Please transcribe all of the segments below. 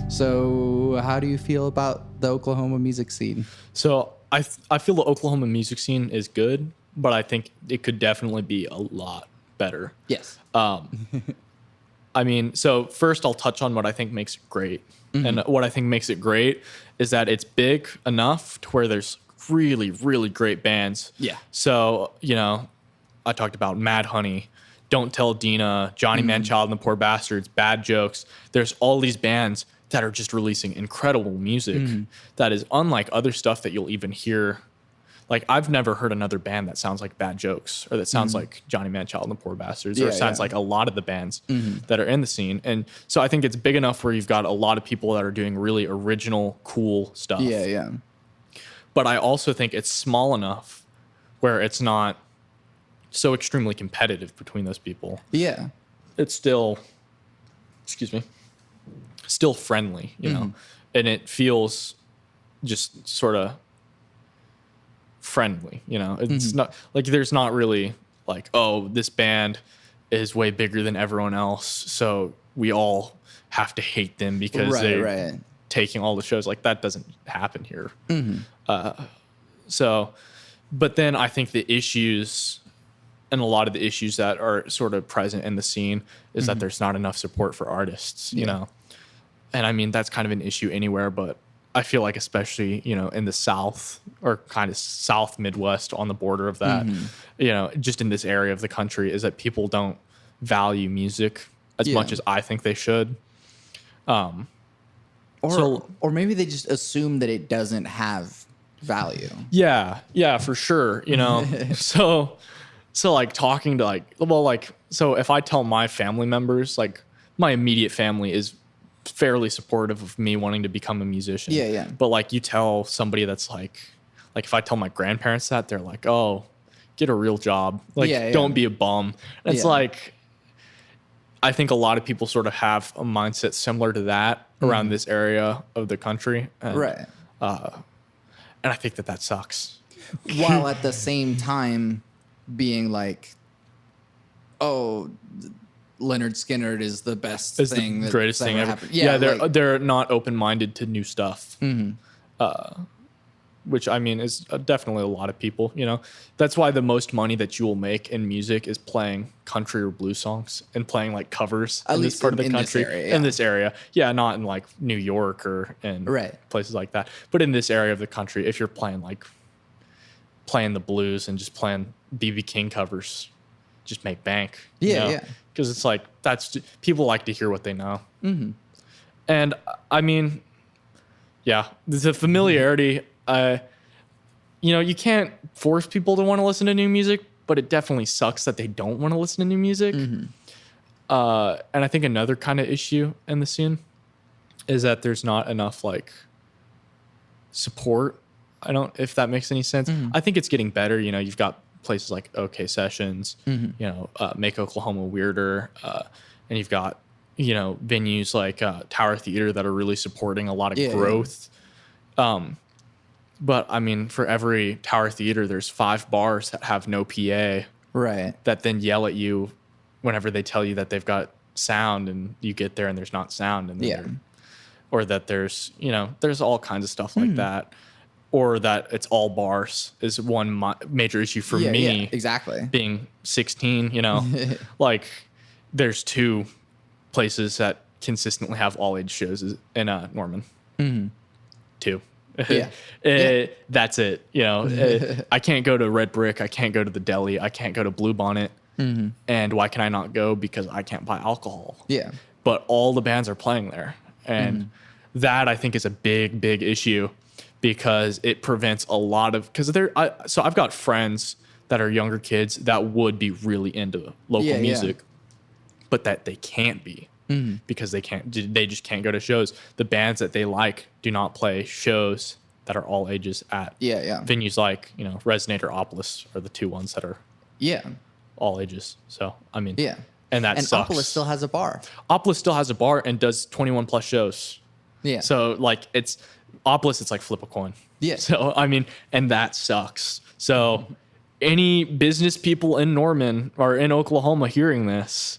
So how do you feel about the Oklahoma music scene? So I feel the Oklahoma music scene is good, but I think it could definitely be a lot better. Yes. I mean, so first I'll touch on what I think makes it great. And what I think makes it great is that it's big enough to where there's really, really great bands. Yeah. So, I talked about Mad Honey, Don't Tell Dina, Johnny Manchild and the Poor Bastards, Bad Jokes. There's all these bands that are just releasing incredible music that is unlike other stuff that you'll even hear. Like, I've never heard another band that sounds like Bad Jokes or that sounds like Johnny Manchild and the Poor Bastards or sounds like a lot of the bands that are in the scene. And so I think it's big enough where you've got a lot of people that are doing really original, cool stuff. Yeah, yeah. But I also think it's small enough where it's not so extremely competitive between those people. Yeah. It's still, still friendly, you know, and it feels just sort of friendly, you know. It's not like there's not really like, oh, this band is way bigger than everyone else, so we all have to hate them because they're taking all the shows. Like, that doesn't happen here. So, but then I think the issues and a lot of the issues that are sort of present in the scene is that there's not enough support for artists, you know. And I mean, that's kind of an issue anywhere, but I feel like especially, you know, in the South or kind of South Midwest on the border of that, you know, just in this area of the country, is that people don't value music as much as I think they should. Or maybe they just assume that it doesn't have value. Yeah, for sure. You know, so like talking to so if I tell my family members, like my immediate family is fairly supportive of me wanting to become a musician. Yeah. But like you tell somebody that's like if I tell my grandparents that, they're like, oh, get a real job. Like, don't be a bum. And it's like, I think a lot of people sort of have a mindset similar to that around this area of the country. And, and I think that sucks. While at the same time being like, oh, Leonard Skinner is the best thing, the greatest thing ever. Happened. Yeah, they're not open-minded to new stuff. Which I mean is definitely a lot of people. You know, that's why the most money that you will make in music is playing country or blues songs and playing like covers in this part of the country. In this area, not in like New York or in places like that, but in this area of the country, if you're playing the blues and just playing B.B. King covers, just make bank. Because it's like people like to hear what they know. And I mean, the familiarity. You know, you can't force people to want to listen to new music, but it definitely sucks that they don't want to listen to new music. And I think another kind of issue in the scene is that there's not enough like support. I don't, if that makes any sense. I think it's getting better. You know, you've got places like OK Sessions, you know, Make Oklahoma Weirder, and you've got, you know, venues like Tower Theater that are really supporting a lot of growth. But I mean, for every Tower Theater, there's 5 bars that have no PA, that then yell at you whenever they tell you that they've got sound, and you get there and there's not sound, and or that there's, you know, there's all kinds of stuff like that. Or that it's all bars is one major issue for me. Yeah, exactly. Being 16, you know, like there's 2 places that consistently have all age shows in Norman. 2. That's it. You know, I can't go to Red Brick. I can't go to the Deli. I can't go to Blue Bonnet. And why can I not go? Because I can't buy alcohol. But all the bands are playing there. And that I think is a big, big issue. Because it prevents a lot of, so I've got friends that are younger kids that would be really into local music, but that they can't be because they just can't go to shows. The bands that they like do not play shows that are all ages at venues like, you know, Resonate or Opolis are the 2 ones that are all ages. So I mean, and that sucks. Opolis still has a bar. Opolis still has a bar and does 21 plus shows. So like it's like flip a coin. So I mean, and that sucks. So any business people in Norman or in Oklahoma hearing this,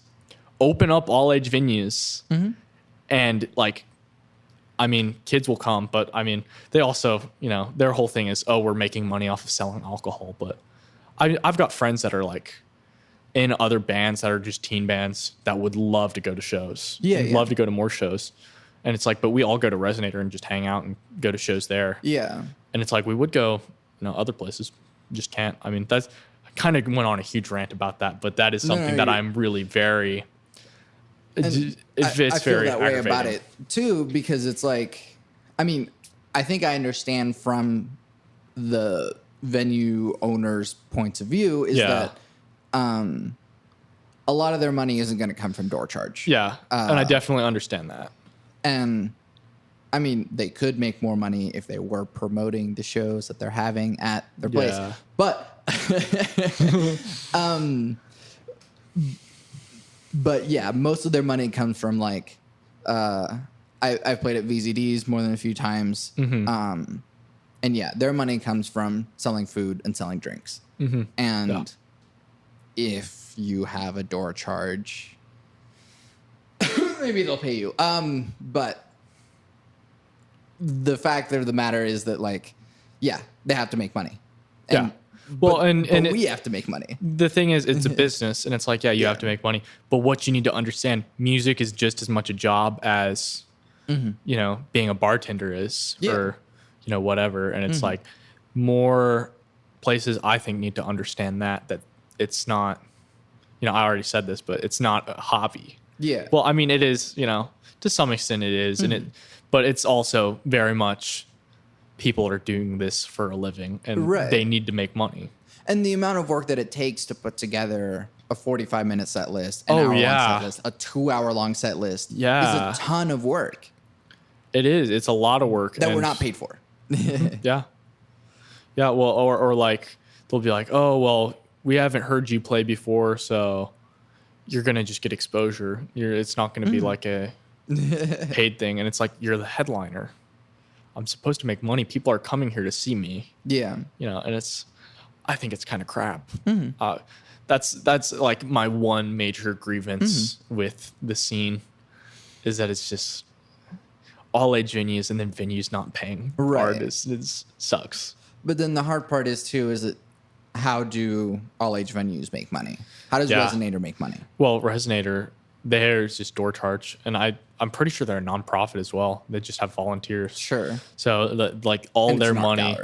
open up all age venues and like I mean, kids will come, but I mean, they also, you know, their whole thing is, oh, we're making money off of selling alcohol. But I've got friends that are like in other bands that are just teen bands that would love to go to shows. Yeah, and love to go to more shows. And it's like, but we all go to Resonator and just hang out and go to shows there. Yeah. And it's like, we would go, you know, other places, just can't. I mean, that's I kind of went on a huge rant about that, but that is something that I'm really very, I feel that way about it too, because it's like, I mean, I think I understand from the venue owner's points of view is that a lot of their money isn't going to come from door charge. Yeah. And I definitely understand that. And I mean, they could make more money if they were promoting the shows that they're having at their place. But, but yeah, most of their money comes from like, I've played at VZDs more than a few times. And yeah, their money comes from selling food and selling drinks. And if you have a door charge, maybe they'll pay you. But the fact of the matter is that, like, yeah, they have to make money. And, well, but we have to make money. The thing is, it's a business, and it's like, you have to make money. But what you need to understand, music is just as much a job as, you know, being a bartender is, or, you know, whatever. And it's like, more places, I think, need to understand that it's not, you know, I already said this, but it's not a hobby. Yeah. Well, I mean, it is, you know, to some extent it is, but it's also very much people are doing this for a living, and they need to make money. And the amount of work that it takes to put together a 45-minute set list, an hour-long set list, a 2-hour-long set list, is a ton of work. It is. It's a lot of work that we're not paid for. Yeah. Well, or like they'll be like, oh, well, we haven't heard you play before, so you're gonna just get exposure. It's not gonna be like a paid thing. And it's like, you're the headliner. I'm supposed to make money. People are coming here to see me. Yeah. You know, and I think it's kind of crap. That's like my one major grievance with the scene, is that it's just all age venues and then venues not paying artists. It sucks. But then the hard part is that how do all age venues make money? How does Resonator make money? Well, Resonator, there's just door charge, and I'm pretty sure they're a nonprofit as well. They just have volunteers. Sure. So like all their money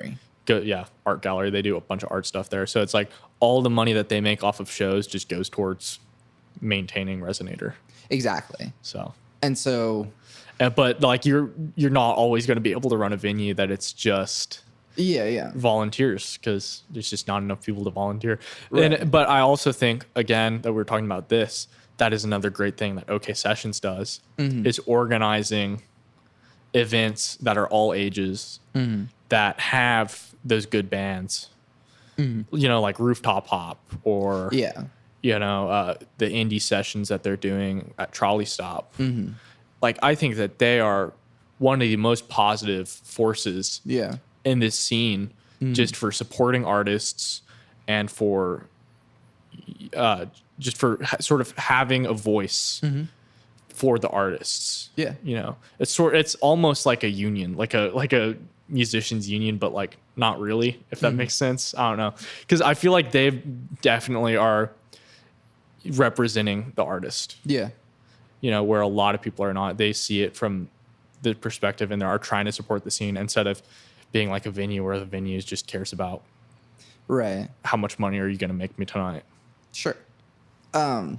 art gallery. They do a bunch of art stuff there. So it's like all the money that they make off of shows just goes towards maintaining Resonator. Exactly. But like you're not always going to be able to run a venue that it's just volunteers, because there's just not enough people to volunteer. But I also think, again, that we're talking about this, that is another great thing that OK Sessions does, is organizing events that are all ages, that have those good bands, you know, like Rooftop Hop, or you know, the indie sessions that they're doing at Trolley Stop. Like, I think that they are one of the most positive forces in this scene, just for supporting artists and for just for sort of having a voice for the artists. You know, it's almost like a union, like a musicians union, but like not really, if that makes sense. I don't know, because I feel like they definitely are representing the artist. You know, where a lot of people are not. They see it from the perspective, and they are trying to support the scene, instead of being like a venue where the venue just cares about how much money are you going to make me tonight. Sure. That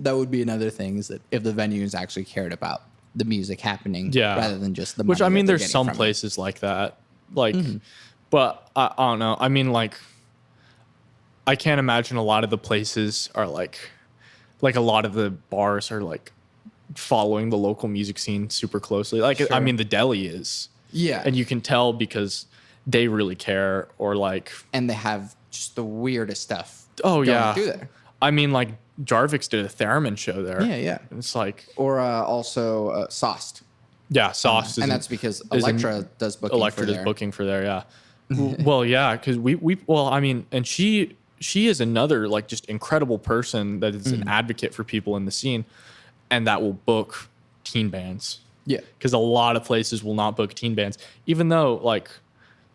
would be another thing, is that if the venues actually cared about the music happening rather than just the money. Which, I mean, there's some places like that, like, but I don't know. I mean, like, I can't imagine a lot of the places are like a lot of the bars are like following the local music scene super closely. Like, I mean, the deli is. And you can tell because they really care, or like, and they have just the weirdest stuff. Through there. I mean, like, Jarvix did a theremin show there. It's like, or also Sauced. Sauced, and that's because Electra does booking for there. Well, because I mean, and she is another, like, just incredible person that is an advocate for people in the scene, and that will book teen bands. Yeah. Because a lot of places will not book teen bands, even though like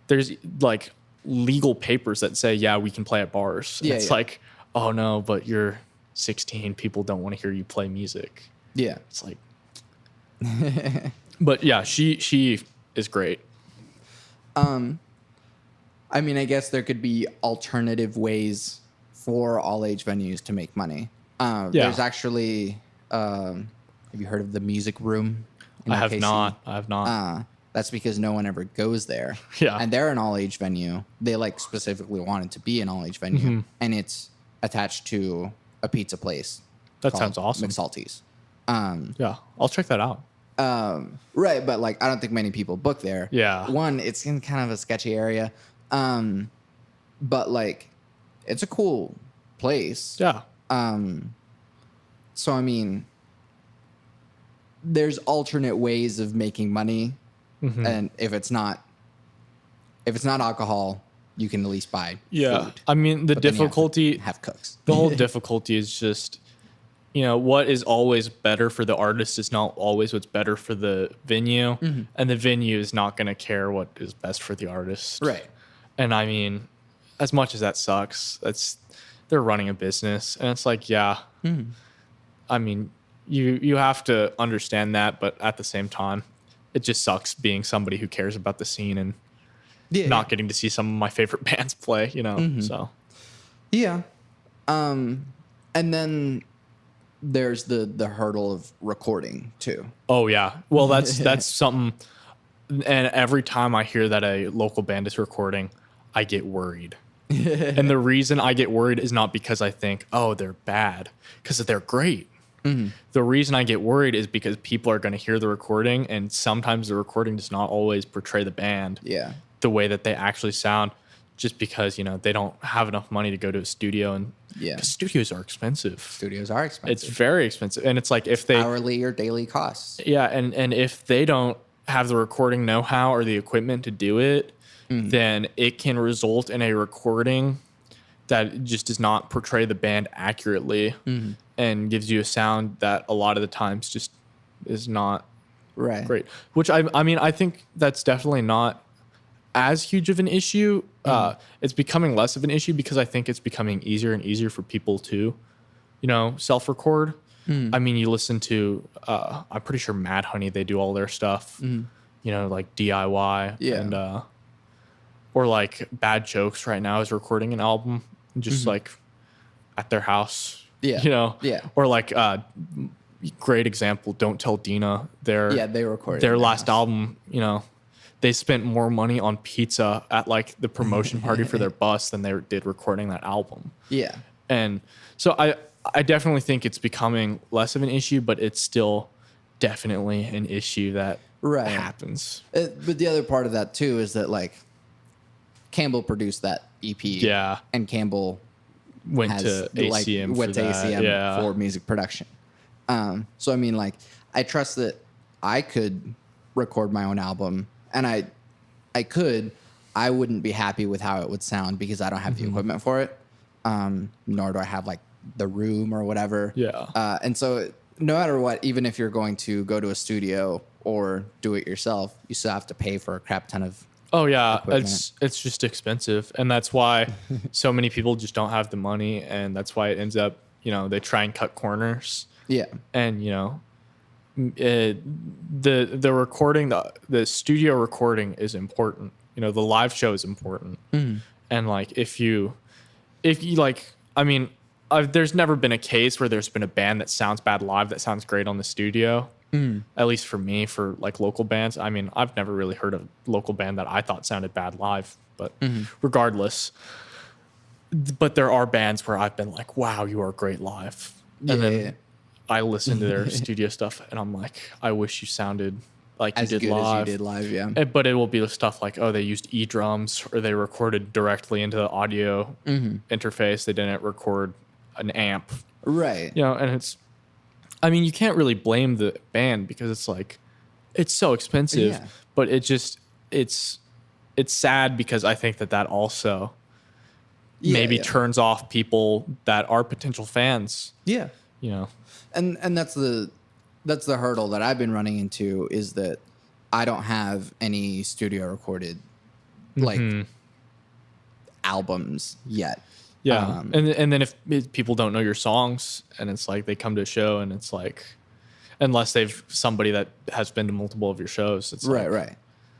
there's like legal papers that say, yeah, we can play at bars. And it's like, oh no, but you're 16. People don't want to hear you play music. Yeah. It's like, but yeah, she is great. I mean, I guess there could be alternative ways for all age venues to make money. There's actually, have you heard of the Music Room? I have not. That's because no one ever goes there. Yeah. And they're an all age venue. They like specifically wanted to be an all age venue, and it's attached to a pizza place. That sounds awesome. McSalty's. Yeah, I'll check that out. Right, but like I don't think many people book there. Yeah. One, it's in kind of a sketchy area. But like it's a cool place. Yeah. So I mean there's alternate ways of making money. And if it's not alcohol, you can at least buy food. I mean the difficulty have cooks. The whole difficulty is just, you know, what is always better for the artist is not always what's better for the venue. And the venue is not going to care what is best for the artist. Right. And I mean, as much as that sucks, they're running a business. And it's like, yeah, I mean, you have to understand that. But at the same time, it just sucks being somebody who cares about the scene and not getting to see some of my favorite bands play, you know? So, yeah. And then there's the hurdle of recording too. Oh yeah. Well, that's something. And every time I hear that a local band is recording, I get worried. And the reason I get worried is not because I think, oh, they're bad, because they're great. The reason I get worried is because people are going to hear the recording, and sometimes the recording does not always portray the band the way that they actually sound, just because, you know, they don't have enough money to go to a studio, and studios are expensive. Studios are expensive. It's very expensive. And it's like if they hourly or daily costs. Yeah. And if they don't have the recording know-how or the equipment to do it, then it can result in a recording that just does not portray the band accurately and gives you a sound that a lot of the times just is not great. Which I mean, I think that's definitely not as huge of an issue. It's becoming less of an issue because I think it's becoming easier and easier for people to, you know, self-record. I mean, you listen to, I'm pretty sure Mad Honey, they do all their stuff, you know, like DIY and, or like Bad Jokes right now is recording an album just like at their house, you know, or like, great example. Don't Tell Dina. They recorded their last album, you know, they spent more money on pizza at like the promotion party for their bus than they did recording that album. Yeah. And so I definitely think it's becoming less of an issue, but it's still definitely an issue that happens. But the other part of that too is that like Campbell produced that EP. Yeah. And Campbell went to ACM for music production. So I mean, like, I trust that I could record my own album, and I wouldn't be happy with how it would sound because I don't have the equipment for it. Nor do I have like the room or whatever. Yeah. And so no matter what, even if you're going to go to a studio or do it yourself, you still have to pay for a crap ton of equipment. It's just expensive. And that's why so many people just don't have the money. And that's why it ends up, you know, they try and cut corners. Yeah. And, you know, the recording, the studio recording is important. You know, the live show is important. And like, if you like, I mean, there's never been a case where there's been a band that sounds bad live that sounds great on the studio. At least for me, for like local bands. I mean, I've never really heard of a local band that I thought sounded bad live, but regardless. But there are bands where I've been like, wow, you are great live. And then I listen to their studio stuff and I'm like, I wish you sounded like as you did good live. as you did live, yeah. But it will be the stuff like, oh, they used e-drums or they recorded directly into the audio interface. They didn't record an amp. Right. You know, and it's, I mean, you can't really blame the band because it's like, it's so expensive, but it just, it's sad because I think that also maybe turns off people that are potential fans. Yeah. You know, and that's the that's the hurdle that I've been running into, is that I don't have any studio recorded like albums yet. Yeah. And then if people don't know your songs, and it's like they come to a show and it's like, unless they've somebody that has been to multiple of your shows, it's right.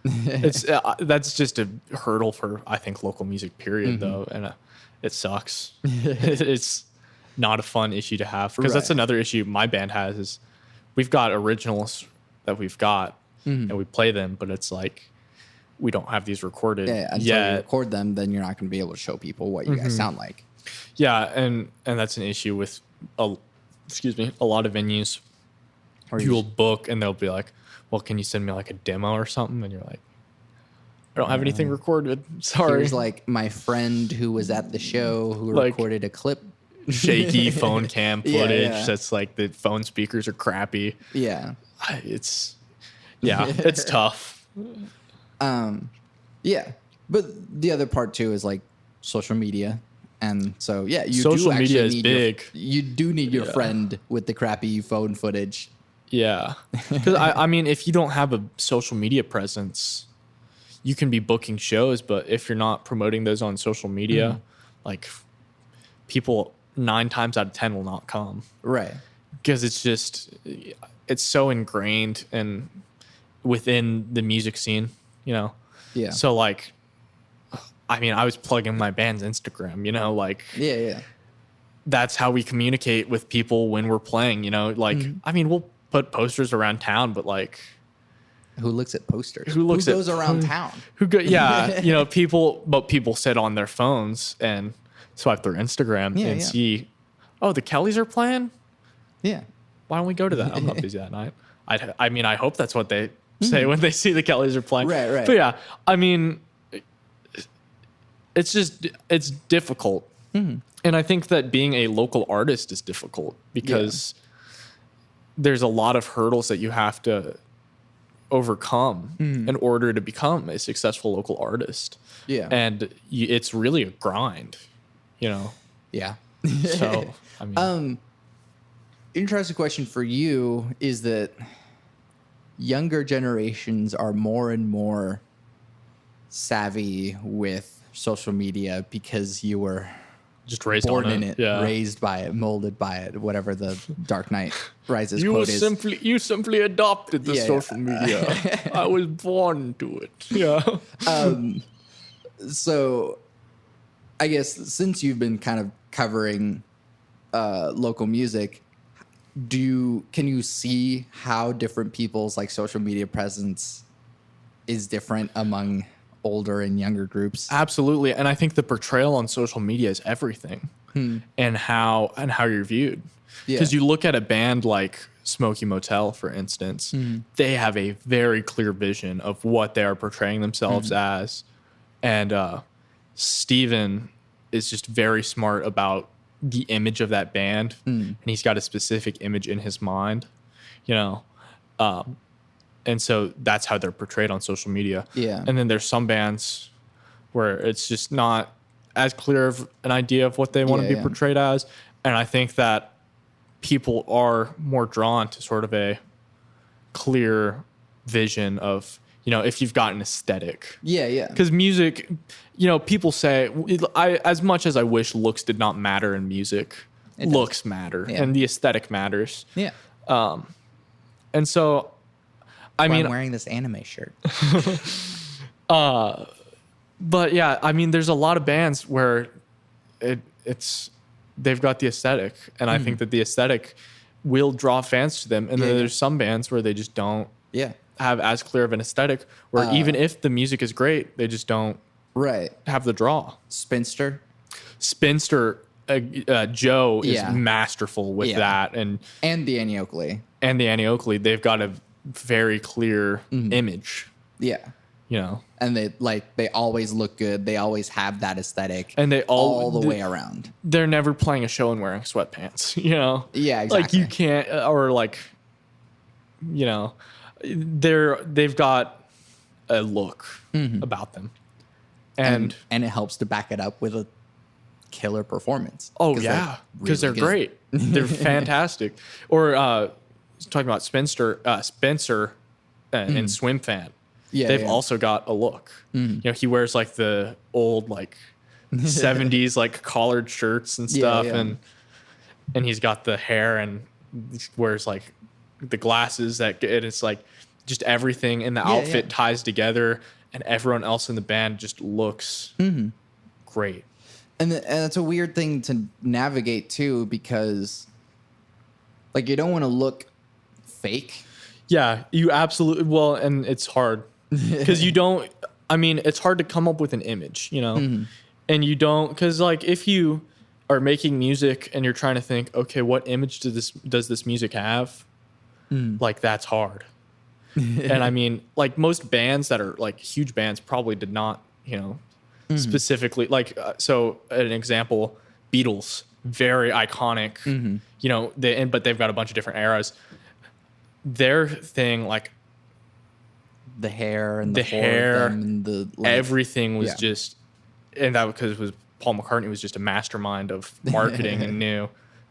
It's that's just a hurdle for, I think, local music period though. And it sucks. It's not a fun issue to have, because that's another issue my band has, is we've got originals that we've got and we play them, but it's like, we don't have these recorded until yet. you record them, then you're not going to be able to show people what you guys sound like. Yeah, and that's an issue with a lot of venues. Or you'll book and they'll be like, well, can you send me like a demo or something? And you're like, I don't have anything recorded. Sorry. Here's like my friend who was at the show who like, recorded a clip. Shaky phone cam footage that's like the phone speakers are crappy. Yeah. It's tough. Yeah. But the other part too is like social media. And so, yeah, social media is big. You do need your friend with the crappy phone footage. Yeah. Because I mean, if you don't have a social media presence, you can be booking shows, but if you're not promoting those on social media, like, people 9 times out of 10 will not come. Right. Because it's so ingrained and within the music scene, you know? Yeah. So like, I mean, I was plugging my band's Instagram, you know, like, yeah. That's how we communicate with people when we're playing, you know, like, I mean, we'll put posters around town, but like, who looks at posters? Who goes around town? You know, people sit on their phones and swipe their Instagram and see, oh, the Kellys are playing? Yeah. Why don't we go to that? I'm not busy that night. I mean, I hope that's what they say when they see the Kellys are playing. Right. But yeah, I mean, it's difficult. And I think that being a local artist is difficult because there's a lot of hurdles that you have to overcome in order to become a successful local artist. Yeah. And it's really a grind, you know? Yeah. So, I mean. Interesting question for you is that younger generations are more and more savvy with social media because you were just raised born on in it, raised by it, molded by it, whatever the Dark Knight Rises quote is. You simply adopted the social media. I was born to it. Yeah. So I guess since you've been kind of covering local music, can you see how different people's like social media presence is different among older and younger groups? Absolutely. And I think the portrayal on social media is everything and how you're viewed. Because you look at a band like Smoky Motel, for instance, they have a very clear vision of what they are portraying themselves as. And Steven is just very smart about the image of that band. And he's got a specific image in his mind, you know? And so that's how they're portrayed on social media. Yeah. And then there's some bands where it's just not as clear of an idea of what they want to be portrayed as. And I think that people are more drawn to sort of a clear vision of, you know, if you've got an aesthetic. Yeah. Because music, you know, people say, as much as I wish looks did not matter in music, looks matter and the aesthetic matters. Yeah. And so, I mean, I'm wearing this anime shirt. But yeah, I mean, there's a lot of bands where they've got the aesthetic, and I think that the aesthetic will draw fans to them. And then there's some bands where they just don't have as clear of an aesthetic, where even if the music is great, they just don't have the draw. Spinster, Joe is masterful with that, and the Annie Oakley, they've got a very clear image. Yeah. You know, and they always look good. They always have that aesthetic, and they all the way around. They're never playing a show and wearing sweatpants. You know, exactly. Like you can't, or like, you know, they've got a look about them, and it helps to back it up with a killer performance. Oh yeah, because they're great. They're fantastic. Or talking about Spencer and Swim Fan. Yeah, They've yeah. also got a look. You know, he wears like the old like 70s like collared shirts and stuff, yeah. and he's got the hair and he wears like the glasses and it's like just everything in the outfit ties together, and everyone else in the band just looks great. And it's a weird thing to navigate too, because like you don't want to look fake. Yeah, you absolutely well, and it's hard because you don't. I mean, it's hard to come up with an image, you know, and you don't, because like if you are making music and you're trying to think, okay, what image does this music have? Like that's hard. And I mean, like most bands that are like huge bands probably did not, you know, specifically like so an example, Beatles, very iconic, you know, but they've got a bunch of different eras. Their thing, like The hair and the hair, and the like, everything was just, and that because it was Paul McCartney was just a mastermind of marketing and knew,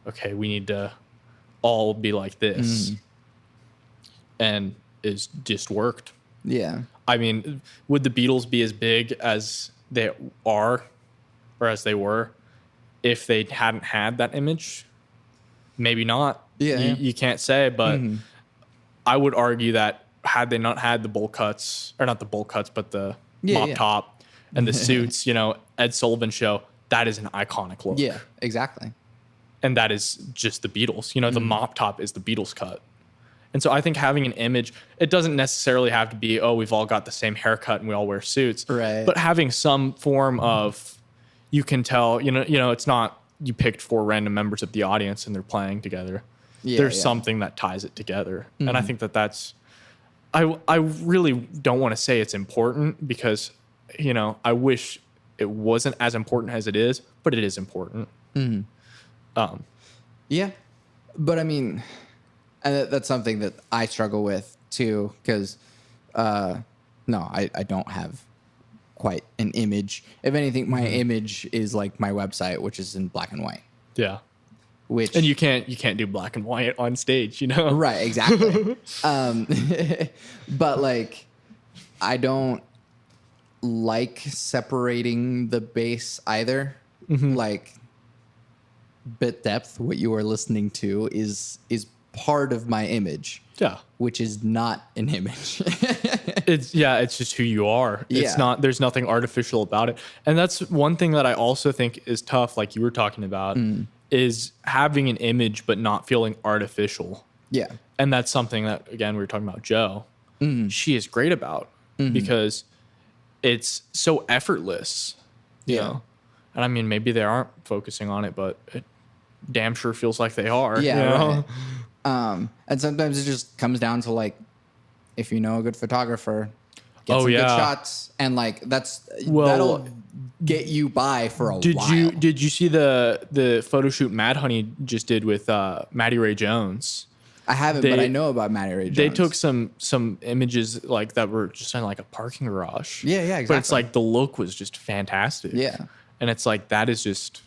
okay, we need to all be like this, and it's just worked. Yeah. I mean, would the Beatles be as big as they are, or as they were, if they hadn't had that image? Maybe not. Yeah, You can't say, but I would argue that had they not had the bowl cuts, or not the bowl cuts, but the mop top and the suits, you know, Ed Sullivan Show, that is an iconic look. Yeah, exactly. And that is just the Beatles. You know, the mop top is the Beatles cut. And so I think having an image, it doesn't necessarily have to be, oh, we've all got the same haircut and we all wear suits. Right. But having some form of, you can tell, you know, it's not you picked 4 random members of the audience and they're playing together. Yeah, There's something that ties it together. And I think that's, I really don't want to say it's important because, you know, I wish it wasn't as important as it is, but it is important. Yeah. But I mean, and that's something that I struggle with too, because no, I don't have quite an image. If anything, my image is like my website, which is in black and white. Yeah. Which, And you can't do black and white on stage, you know? right, exactly. But like, I don't like separating the bass either. Like, bit depth, what you are listening to is part of my image. Yeah. Which is not an image. It's just who you are. It's Yeah. not, there's nothing artificial about it. And that's one thing that I also think is tough, like you were talking about, is having an image but not feeling artificial. Yeah. And that's something that, again, we were talking about Jo. She is great about because it's so effortless. You know? And I mean, maybe they aren't focusing on it, but it damn sure feels like they are. Yeah. You know? Right. And sometimes it just comes down to like, if you know a good photographer, get some yeah. good shots, and like that'll get you by for a while. Did you see the photo shoot Mad Honey just did with Maddie Ray Jones? I haven't, but I know about Maddie Ray Jones. They took some images like that were just in like a parking garage. Yeah, exactly. But it's like the look was just fantastic. Yeah. And it's like that is just,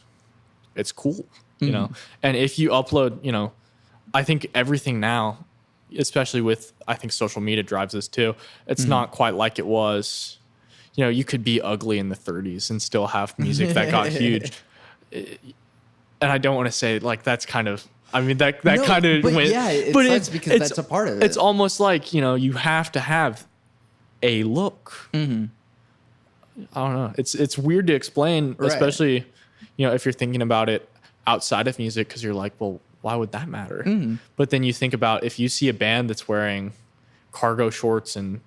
it's cool, you know. And if you upload, you know, I think everything now, especially with, I think social media drives this too. It's not quite like it was. You know, you could be ugly in the 30s and still have music that got huge. And I don't want to say like that's kind of, I mean that No, kind of but went, yeah, but it's because that's a part of it. It's almost like, you know, you have to have a look. I don't know. It's weird to explain, Right. especially, you know, if you're thinking about it outside of music, because you're like, well, why would that matter? But then you think about if you see a band that's wearing cargo shorts and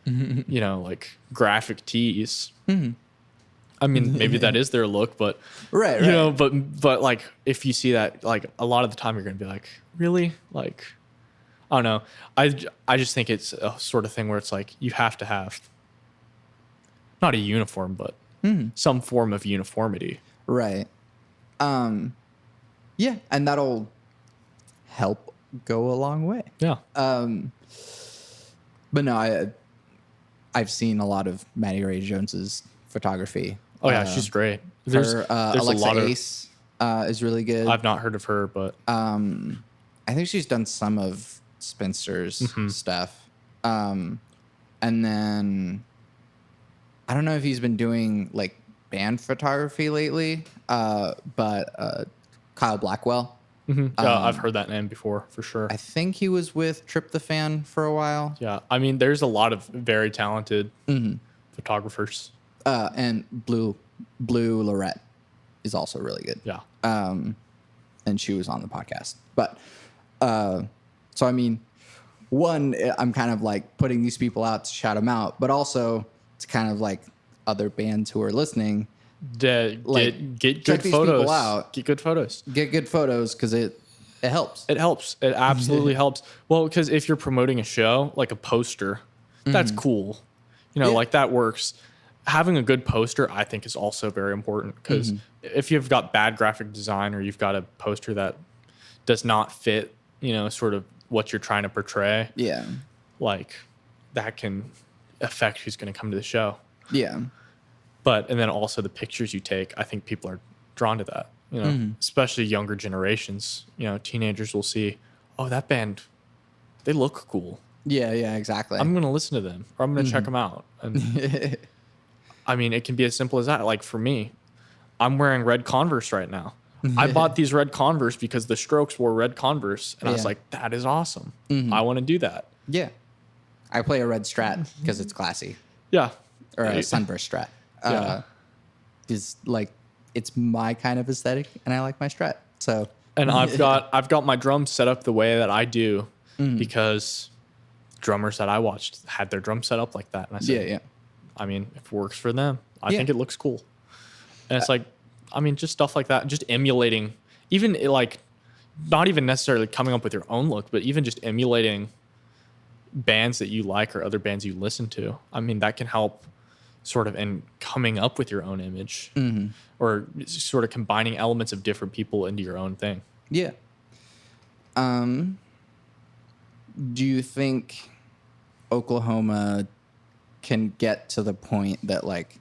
you know, like graphic tees. I mean, maybe that is their look, but right. you know, but like if you see that, like a lot of the time you're gonna be like, really? Like, I don't know. I just think it's a sort of thing where it's like you have to have not a uniform, but some form of uniformity. Right. Yeah, and that'll help go a long way. Yeah. But no, I've seen a lot of Maddie Ray Jones's photography. Oh yeah, she's great. There's Alexa a lot Ace is really good. I've not heard of her, but I I think she's done some of Spencer's stuff. And then I don't know if he's been doing like band photography lately, but Kyle Blackwell. I've heard that name before for sure. I think he was with Trip the Fan for a while. Yeah, I mean, there's a lot of very talented photographers. And Blue Lorette is also really good. Yeah. And she was on the podcast. But so I mean, one, I'm kind of like putting these people out to shout them out, but also it's kind of like other bands who are listening. Get good check these photos. people out. Get good photos. Get good photos because it helps. It helps. It absolutely helps. Well, because if you're promoting a show, like a poster, that's cool. You know, like that works. Having a good poster, I think, is also very important because if you've got bad graphic design or you've got a poster that does not fit, you know, sort of what you're trying to portray, like that can affect who's going to come to the show. Yeah. And then also the pictures you take, I think people are drawn to that, you know, especially younger generations. You know, teenagers will see, oh, that band, they look cool. Yeah, exactly. I'm going to listen to them or I'm going to check them out. And I mean, it can be as simple as that. Like for me, I'm wearing red Converse right now. I bought these red Converse because the Strokes wore red Converse. And I was like, that is awesome. I want to do that. Yeah. I play a red Strat because it's classy. Yeah. Or a Sunburst Strat. Is like it's my kind of aesthetic and I like my Strat. So and I've got my drums set up the way that I do because drummers that I watched had their drums set up like that. And I said, I mean, if it works for them, I think it looks cool. And it's like, I mean, just stuff like that, just emulating, even like not even necessarily coming up with your own look, but even just emulating bands that you like or other bands you listen to. I mean, that can help sort of in coming up with your own image or sort of combining elements of different people into your own thing. Yeah. Do you think Oklahoma can get to the point that like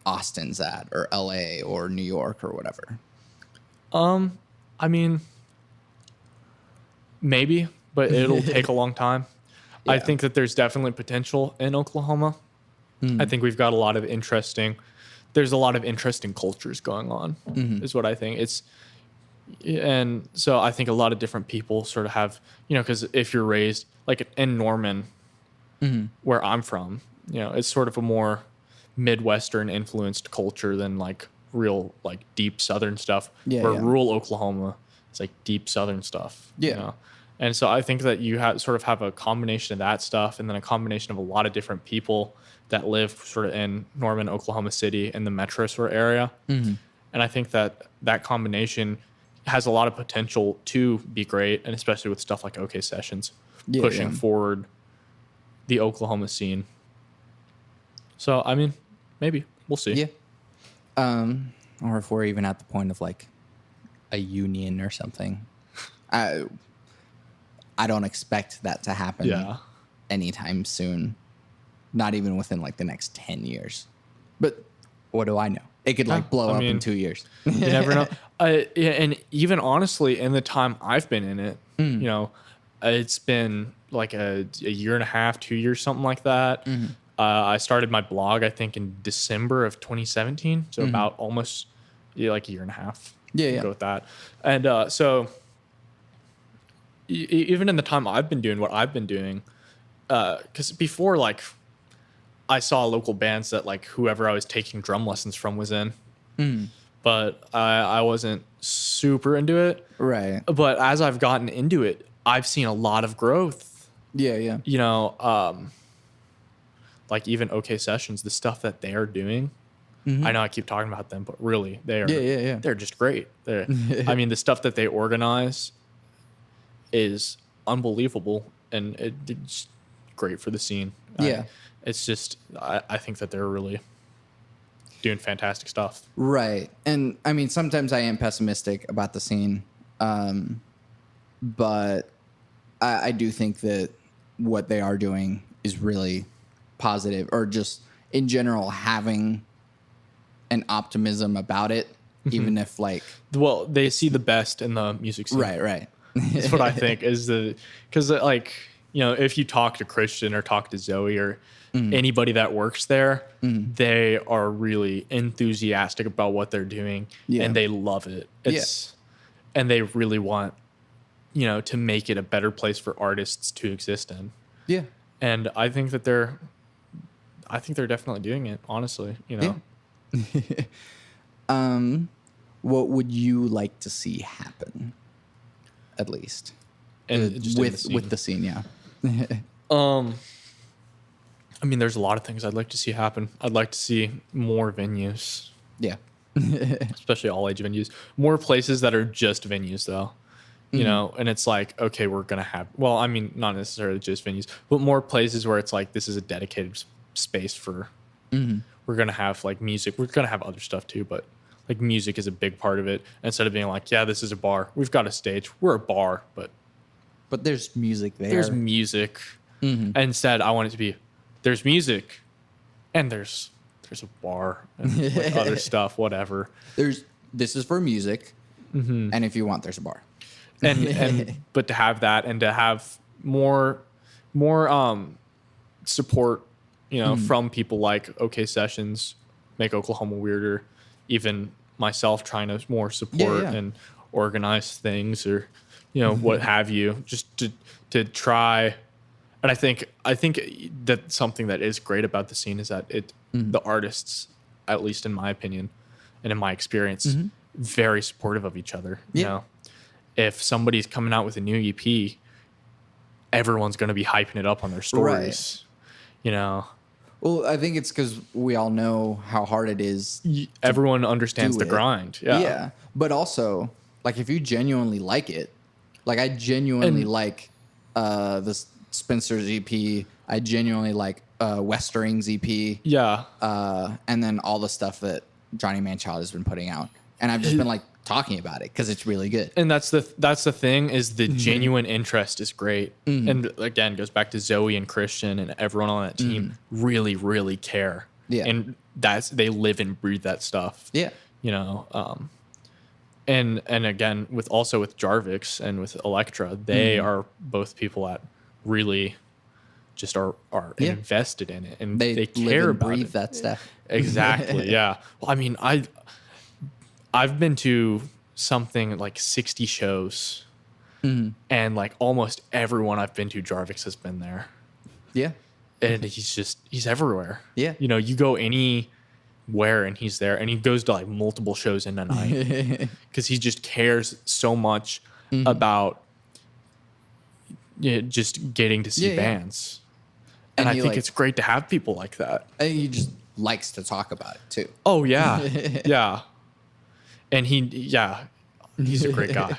Austin's at or LA or New York or whatever? I mean, maybe, but it'll take a long time. I think that there's definitely potential in Oklahoma. I think we've got there's a lot of interesting cultures going on is what I think. And so I think a lot of different people sort of have, you know, because if you're raised like in Norman, where I'm from, you know, it's sort of a more Midwestern influenced culture than like real like deep Southern stuff. Rural Oklahoma is like deep Southern stuff. You know? And so I think that you sort of have a combination of that stuff and then a combination of a lot of different people that live sort of in Norman, Oklahoma City in the metro sort of area. And I think that combination has a lot of potential to be great, and especially with stuff like OK Sessions pushing forward the Oklahoma scene. So, I mean, maybe. We'll see. Yeah. Or if we're even at the point of like a union or something. I don't expect that to happen anytime soon. Not even within like the next 10 years. But what do I know? It could like blow up in 2 years. You never know. And even honestly, in the time I've been in it, you know, it's been like a year and a half, 2 years, something like that. I started my blog, I think, in December of 2017. So about almost like a year and a half. Go with that. And so even in the time I've been doing what I've been doing, because before, like, I saw local bands that like whoever I was taking drum lessons from was in, but I wasn't super into it. Right. But as I've gotten into it, I've seen a lot of growth. Yeah. You know, like even OK Sessions, the stuff that they are doing. I know I keep talking about them, but really they are. Yeah. They're just great. I mean, the stuff that they organize is unbelievable, and it's great for the scene. Yeah. It's just, I think that they're really doing fantastic stuff. Right. And I mean, sometimes I am pessimistic about the scene. But I do think that what they are doing is really positive, or just in general, having an optimism about it, even if like. Well, they see the best in the music scene. Right. That's what I think is because like, if you talk to Christian or talk to Zoe or anybody that works there, they are really enthusiastic about what they're doing and they love it. And they really want, to make it a better place for artists to exist in. Yeah. And I think that they're definitely doing it, honestly, Yeah. What would you like to see happen? At least. And just with the scene, yeah. I mean, there's a lot of things I'd like to see happen. I'd like to see more venues. Yeah. Especially all age venues. More places that are just venues, though. And it's like, okay, we're going to have, well, I mean, not necessarily just venues, but more places where it's like, this is a dedicated space for, we're going to have like music. We're going to have other stuff too, but like music is a big part of it. Instead of being like, yeah, this is a bar. We've got a stage. We're a bar, but there's music there. There's music. And instead, I want it to be, there's music and there's a bar and like other stuff, whatever. This is for music. And if you want, there's a bar. and but to have that and to have more support, from people like OK Sessions, Make Oklahoma Weirder, even myself trying to more support and organize things or, what have you, just to try. And I think that something that is great about the scene is that the artists, at least in my opinion and in my experience, very supportive of each other. You know, if somebody's coming out with a new EP, everyone's going to be hyping it up on their stories. Right. Well, I think it's because we all know how hard it is. Everyone understands the grind. Yeah. But also, like, if you genuinely like it, like I genuinely like the Spencer's EP. I genuinely like Westering's EP. Yeah. And then all the stuff that Johnny Manchild has been putting out. And I've just been like talking about it because it's really good. And that's the thing is the genuine interest is great. And again, goes back to Zoe and Christian and everyone on that team really, really care. Yeah. And they live and breathe that stuff. Yeah. And again, with Jarvix and with Elektra, they are both people that really just are invested in it and they care and about breathe it. That stuff. Exactly. Yeah. Well, I mean, I've been to something like 60 shows and like almost everyone I've been to, Jarvix has been there. Yeah. And he's everywhere. Yeah. You go anywhere and he's there, and he goes to like multiple shows in a night because he just cares so much about just getting to see bands. And I think it's great to have people like that. And he just likes to talk about it too. Oh yeah. Yeah. And he's a great guy.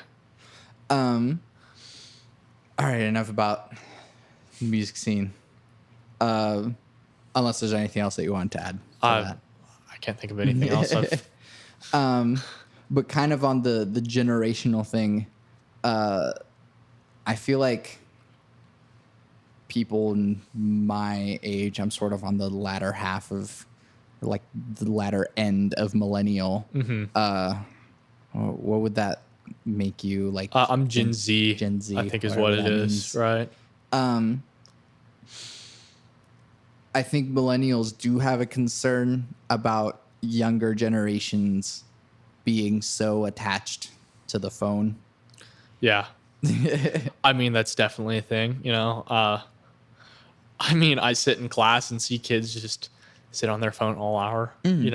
All right, enough about the music scene. Unless there's anything else that you want to add. I can't think of anything else. But kind of on the generational thing, I feel like people in my age, I'm sort of on the latter half of, like the latter end of millennial. What would that make you like? I'm Gen Z. Gen Z, I think is what it is, right? I think millennials do have a concern about younger generations being so attached to the phone. Yeah. I mean, that's definitely a thing, I mean, I sit in class and see kids just sit on their phone all hour, I mean,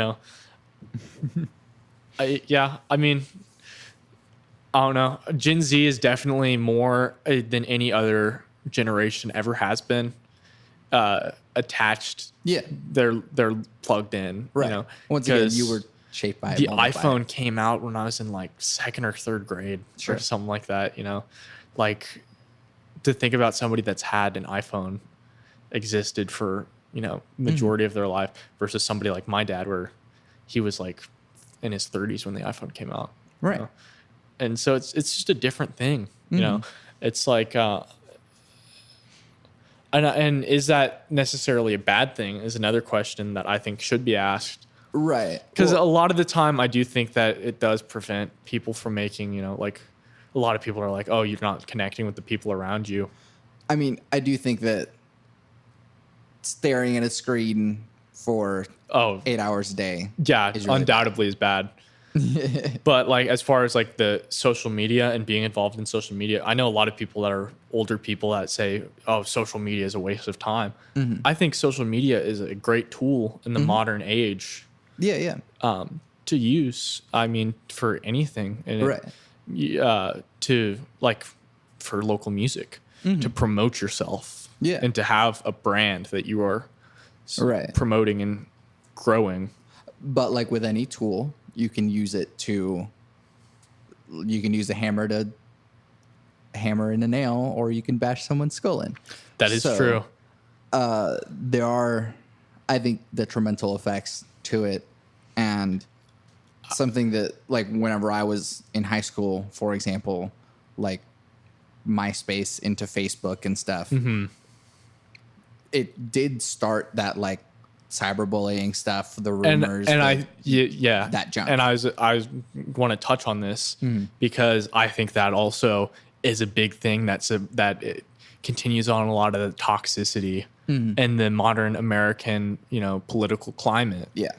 I don't know. Gen Z is definitely more than any other generation ever has been attached. Yeah. They're plugged in, right. Once again, you were shaped by it. The iPhone came out when I was in like second or third grade or something like that, like to think about somebody that's had an iPhone existed for, majority of their life versus somebody like my dad where he was like in his 30s when the iPhone came out. Right. And so it's just a different thing, it's like, and is that necessarily a bad thing is another question that I think should be asked. Right. Because a lot of the time I do think that it does prevent people from making, like a lot of people are like, oh, you're not connecting with the people around you. I mean, I do think that staring at a screen for 8 hours a day. Yeah, is really undoubtedly is bad. But like, as far as like the social media and being involved in social media, I know a lot of people that are older people that say, oh, social media is a waste of time. Mm-hmm. I think social media is a great tool in the modern age. Yeah. To use, I mean, for anything. And right. To like for local music, to promote yourself. Yeah. And to have a brand that you are promoting and growing. But like with any tool, you can use a hammer to hammer in a nail, or you can bash someone's skull in. That is true. There are, I think, detrimental effects to it. And something that, like, whenever I was in high school, for example, like MySpace into Facebook and stuff, it did start that, like, cyberbullying stuff, the rumors, and that junk. And I want to touch on this because I think that also is a big thing that it continues on a lot of the toxicity in the modern American, political climate. Yeah,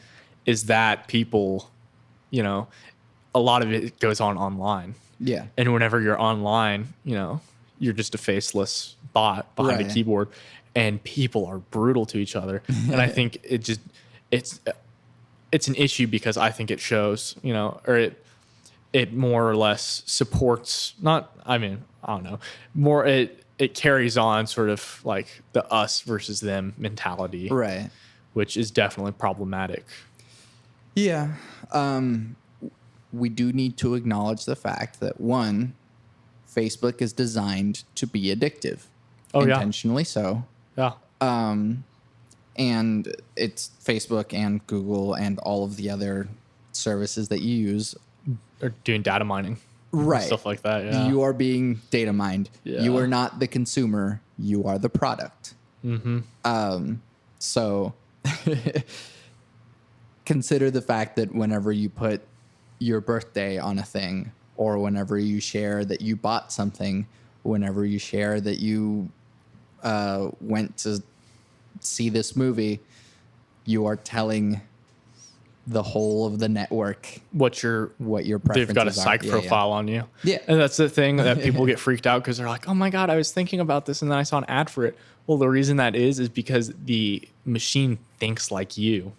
is that people, a lot of it goes on online. Yeah, and whenever you're online, you're just a faceless bot behind a keyboard. And people are brutal to each other. And I think it's an issue because I think it shows, or it more or less supports, I don't know, more it carries on sort of like the us versus them mentality. Right. Which is definitely problematic. Yeah. We do need to acknowledge the fact that, one, Facebook is designed to be addictive. Intentionally so. Yeah. And it's Facebook and Google and all of the other services that you use are doing data mining. Right. Stuff like that. Yeah. You are being data mined. Yeah. You are not the consumer. You are the product. So consider the fact that whenever you put your birthday on a thing, or whenever you share that you bought something, whenever you share that you went to see this movie, you are telling the whole of the network what your preferences they've got a psych profile on you. Yeah. And that's the thing that people get freaked out because they're like, oh my God, I was thinking about this and then I saw an ad for it. Well, the reason that is because the machine thinks like you.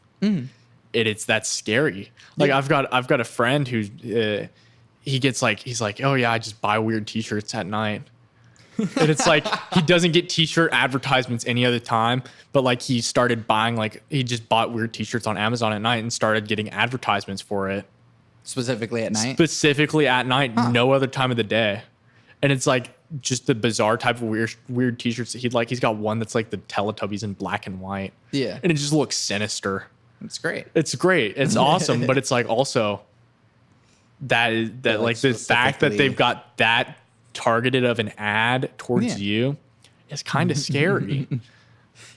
That's scary. Like I've got a friend who he's like, oh yeah, I just buy weird t-shirts at night. And it's like he doesn't get t-shirt advertisements any other time, but like he started buying, like he just bought weird t-shirts on Amazon at night and started getting advertisements for it. Specifically at night? No other time of the day. And it's like just the bizarre type of weird t-shirts that he'd like. He's got one that's like the Teletubbies in black and white. Yeah. And it just looks sinister. It's great. It's awesome. But it's like also that like the fact that they've got that targeted of an ad towards you is kind of scary.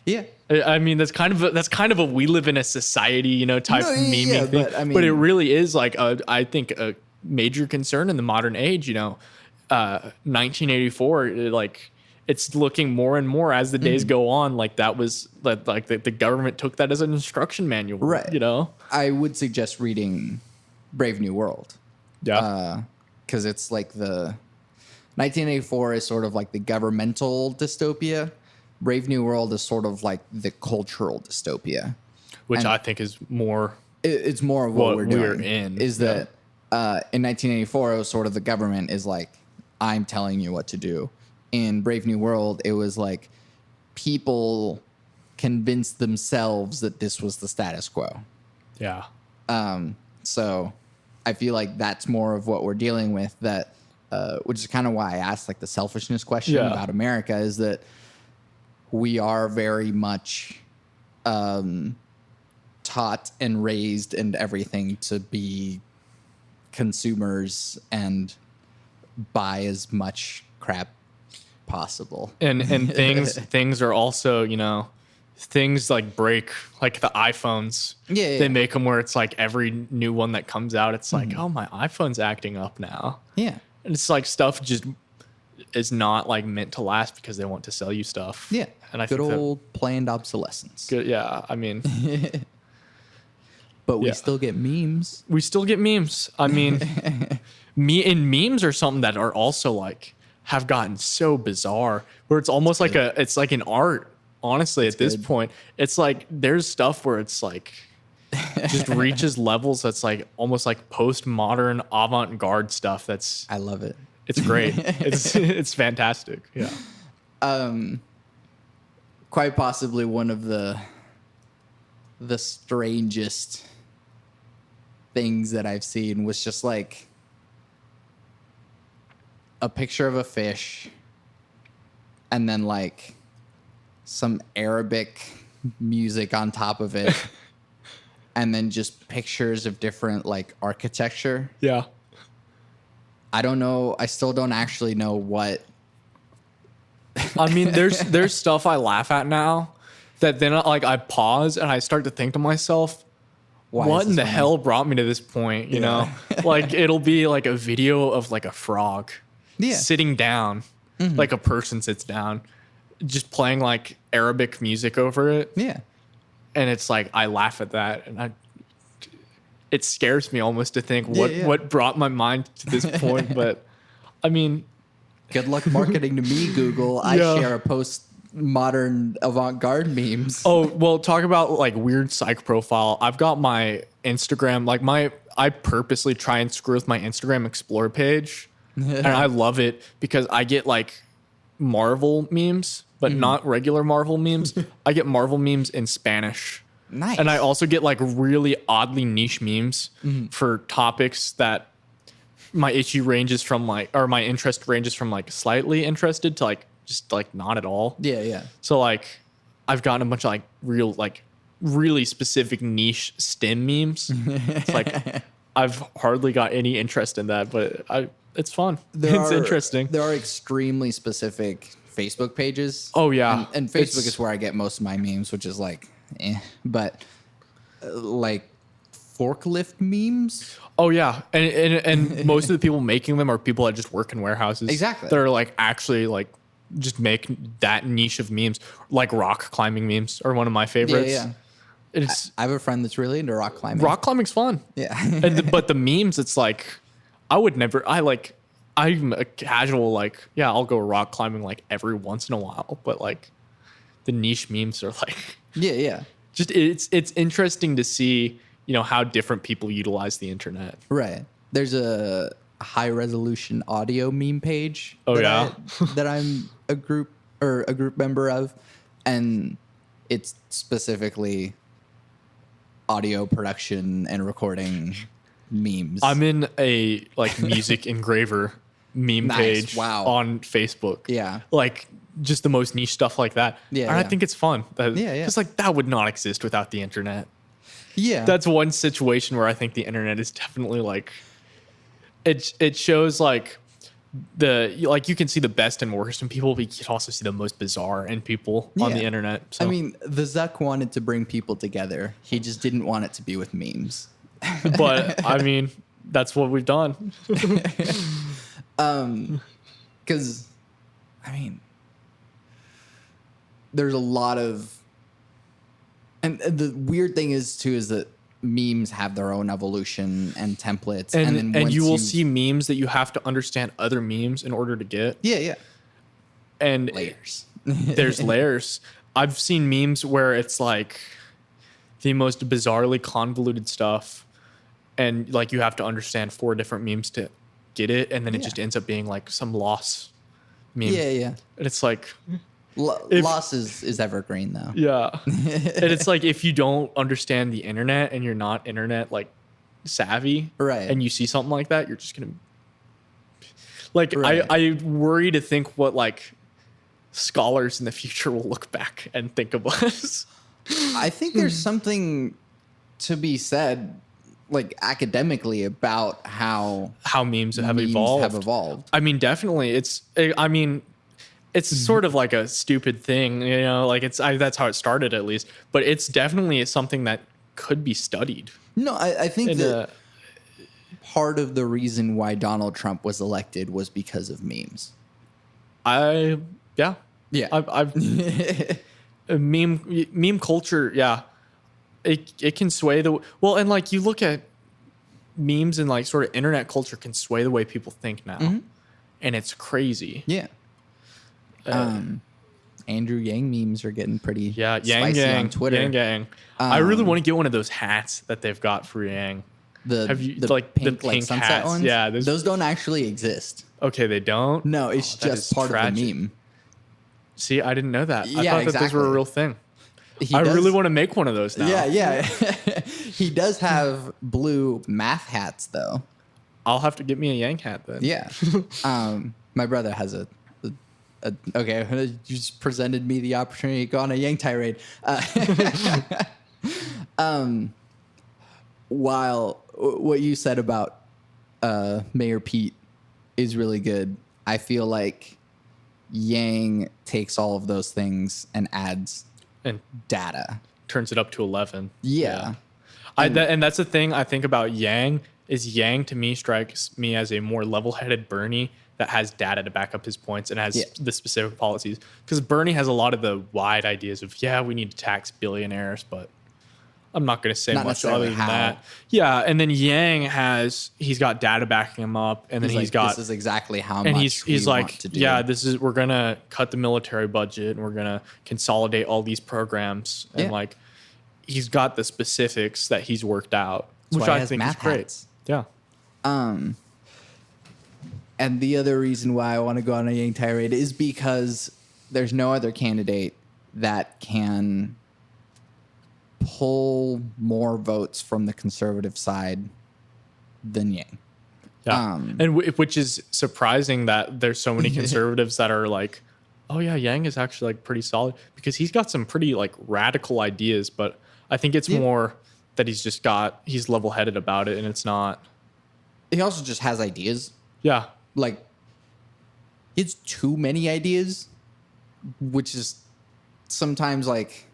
Yeah. I mean, that's kind of a we live in a society, type meme thing. But it really is like I think a major concern in the modern age, 1984, it's looking more and more as the days go on. Like that was like the government took that as an instruction manual, right? I would suggest reading Brave New World. Yeah. Because it's like the 1984 is sort of like the governmental dystopia. Brave New World is sort of like the cultural dystopia, which I think is more. It's more of what we're doing. We're in is that in 1984 it was sort of the government is like, I'm telling you what to do. In Brave New World, it was like people convinced themselves that this was the status quo. Yeah. So I feel like that's more of what we're dealing with. That. Which is kind of why I asked like the selfishness question about America, is that we are very much taught and raised and everything to be consumers and buy as much crap possible. And things are also, things like break, like the iPhones. Yeah. They make them where it's like every new one that comes out, it's like, oh, my iPhone's acting up now. Yeah. And it's like stuff just is not like meant to last because they want to sell you stuff. Yeah. And I good think old planned obsolescence. good. Yeah. I mean, but we yeah. still get memes. We still get memes. I mean, memes are something that are also like have gotten so bizarre where it's almost like it's like an art. Honestly, at this point, it's like there's stuff where it's like just reaches levels that's like almost like postmodern avant-garde stuff. I love it. It's great. It's fantastic. Yeah. Quite possibly one of the strangest things that I've seen was just like a picture of a fish and then like some Arabic music on top of it and then just pictures of different like architecture. Yeah. I don't know. I still don't actually know what. I mean, there's stuff I laugh at now that then like I pause and I start to think to myself, what in the hell brought me to this point? You know, like it'll be like a video of like a frog sitting down, like a person sits down, just playing like Arabic music over it. Yeah. And it's like, I laugh at that and it scares me almost to think what brought my mind to this point. But I mean, good luck marketing to me, Google. I share a postmodern avant-garde memes. Oh, well, talk about like weird psych profile. I've got my Instagram, like I purposely try and screw with my Instagram Explore page. And I love it because I get like Marvel memes, but not regular Marvel memes. I get Marvel memes in Spanish. Nice. And I also get like really oddly niche memes for topics that my interest ranges from like slightly interested to like just like not at all. Yeah. So like I've gotten a bunch of like really specific niche STEM memes. It's like I've hardly got any interest in that, but it's fun. It's interesting. There are extremely specific Facebook pages. Oh yeah. And Facebook is where I get most of my memes, which is like but like forklift memes. Oh yeah, and most of the people making them are people that just work in warehouses. Exactly. That are like actually like just make that niche of memes. Like rock climbing memes are one of my favorites. Yeah. I have a friend that's really into rock climbing. Rock climbing's fun. Yeah. But the memes, it's like I'm a casual like I'll go rock climbing like every once in a while, but like the niche memes are like yeah. Just it's interesting to see, you know, how different people utilize the internet. Right. There's a high resolution audio meme page. That I'm a group member of, and it's specifically audio production and recording memes. I'm in a like music engraver meme page on Facebook. Yeah. Like just the most niche stuff like that. Yeah. And I think it's fun. It's like that would not exist without the internet. Yeah. That's one situation where I think the internet is definitely like it shows like you can see the best and worst in people, but you can also see the most bizarre in people on the internet. So. I mean, the Zuck wanted to bring people together. He just didn't want it to be with memes. But I mean, that's what we've done. Because I mean, there's a lot of, and the weird thing is that memes have their own evolution and templates, and you will see memes that you have to understand other memes in order to get. Yeah. And layers. There's layers. I've seen memes where it's like the most bizarrely convoluted stuff, and like you have to understand 4 different memes to get it, and then it just ends up being like some loss meme. Yeah. And it's like loss is evergreen though. Yeah. And it's like if you don't understand the internet and you're not internet like savvy, right, and you see something like that, you're just gonna like I worry to think what like scholars in the future will look back and think of us. I think there's something to be said, like academically, about how memes have evolved. I mean, definitely. It's sort of like a stupid thing, you know, like that's how it started at least, but it's definitely something that could be studied. No, I think part of the reason why Donald Trump was elected was because of memes. Yeah. Yeah. I've meme culture. Yeah. It can sway and like you look at memes and like sort of internet culture can sway the way people think now. And it's crazy. Yeah. Andrew Yang memes are getting pretty Yang spicy on Twitter. Yang Gang. I really want to get one of those hats that they've got for Yang. Have you the pink like sunset hats? ones? Yeah, those don't actually exist. Okay, they don't. No, it's just part of the meme. See, I didn't know that. I Yeah, thought that those were a real thing. I really want to make one of those now. Yeah. He does have blue math hats though. I'll have to get me a Yang hat then. Yeah. My brother has okay, you just presented me the opportunity to go on a Yang tirade. While what you said about Mayor Pete is really good, I feel like Yang takes all of those things and adds and data, turns it up to 11. Yeah. And that's the thing I think about Yang is Yang to me strikes me as a more level-headed Bernie that has data to back up his points and has the specific policies. Because Bernie has a lot of the wide ideas of, we need to tax billionaires, but I'm not going to say much other than that. Yeah, and then Yang he's got data backing him up, and then he's got this is exactly how and much he's we like, want to do. we're going to cut the military budget and we're going to consolidate all these programs, and like he's got the specifics that he's worked out, which I think is great. Hats. Yeah. And the other reason why I want to go on a Yang tirade is because there's no other candidate that can pull more votes from the conservative side than Yang. Yeah. And which is surprising that there's so many conservatives that are like, oh yeah, Yang is actually like pretty solid, because he's got some pretty like radical ideas, but I think it's more that he's level-headed about it, and it's not. He also just has ideas. Yeah. Like, it's too many ideas, which is sometimes like,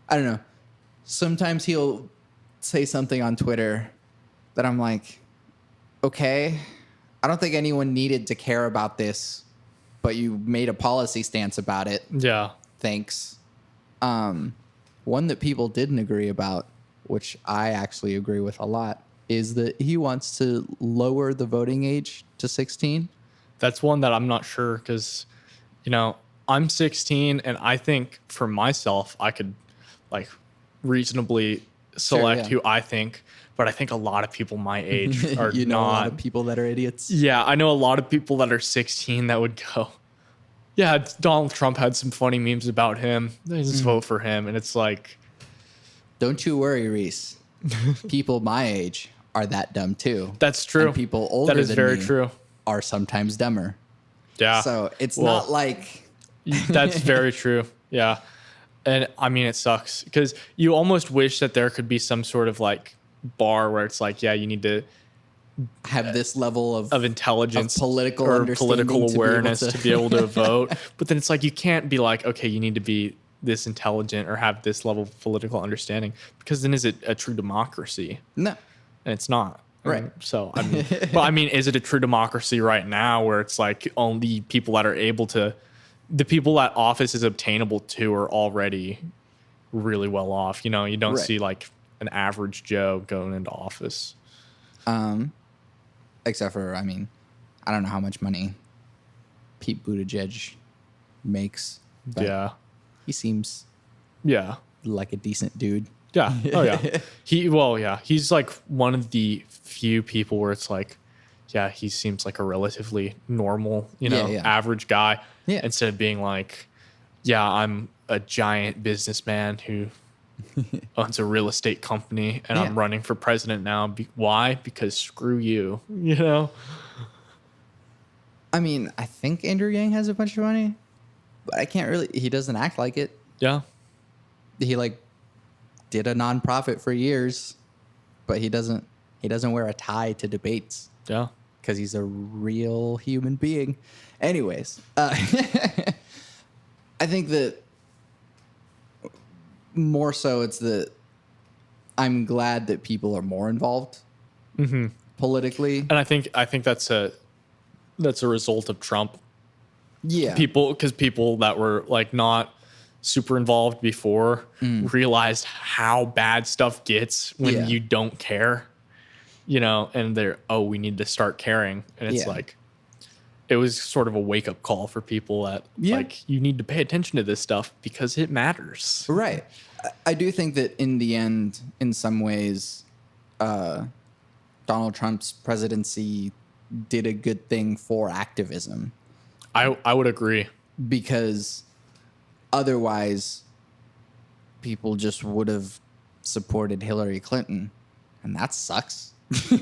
I don't know. Sometimes he'll say something on Twitter that I'm like, okay, I don't think anyone needed to care about this, but you made a policy stance about it. Yeah. Thanks. One that people didn't agree about, which I actually agree with a lot, is that he wants to lower the voting age to 16. That's one that I'm not sure, because, I'm 16, and I think for myself, I could like reasonably select who I think, but I think a lot of people my age are a not. lot of people that are idiots. Yeah, I know a lot of people that are 16 that would go, yeah, Donald Trump had some funny memes about him. Just vote for him. And it's like, don't you worry, Reece. People my age are that dumb too. That's true. And people older that is than very me true. Are sometimes dumber. Yeah. So it's not like that's very true. Yeah. And I mean, it sucks because you almost wish that there could be some sort of like bar where it's like, you need to have this level of intelligence, of political or political awareness to be able to vote. But then it's like, you can't be like, okay, you need to be this intelligent or have this level of political understanding, because then is it a true democracy? No. And it's not. Right. So, I mean, is it a true democracy right now where it's like only people that are able to, the people that office is obtainable to are already really well off? You don't see like an average Joe going into office. Except for, I don't know how much money Pete Buttigieg makes. But he seems like a decent dude. Yeah. Oh yeah. He's like one of the few people where it's like, he seems like a relatively normal, average guy. Yeah. Instead of being like, I'm a giant businessman who owns a real estate company and I'm running for president now. Why? Because screw you, I think Andrew Yang has a bunch of money, but I can't really, he doesn't act like it. Yeah. He like did a nonprofit for years, but he doesn't wear a tie to debates. Yeah. Because he's a real human being. Anyways, I think that more so it's that I'm glad that people are more involved politically. And I think that's a result of Trump. Yeah. People that were like not super involved before realized how bad stuff gets when you don't care, and we need to start caring. And it's like, it was sort of a wake up call for people that like, you need to pay attention to this stuff because it matters. Right. I do think that in the end, in some ways, Donald Trump's presidency did a good thing for activism. I would agree. Because otherwise, people just would have supported Hillary Clinton, and that sucks.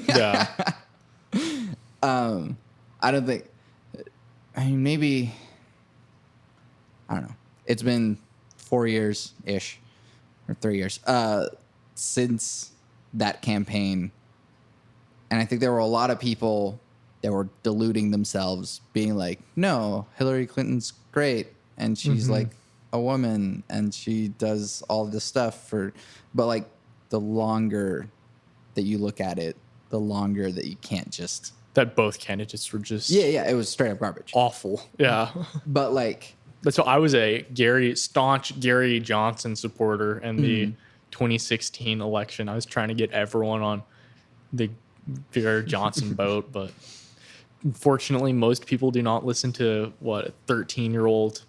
Yeah. I don't think. I mean, maybe. I don't know. It's been 4 years ish, or 3 years, since that campaign, and I think there were a lot of people that were deluding themselves, being like, no, Hillary Clinton's great, and she's like a woman, and she does all this stuff but like, the longer that you look at it, the longer that you can't just... That both candidates were just... Yeah, it was straight up garbage. Awful, yeah. But like... But so I was a staunch Gary Johnson supporter in the 2016 election. I was trying to get everyone on the Gary Johnson boat, but... Unfortunately, most people do not listen to a 13-year-old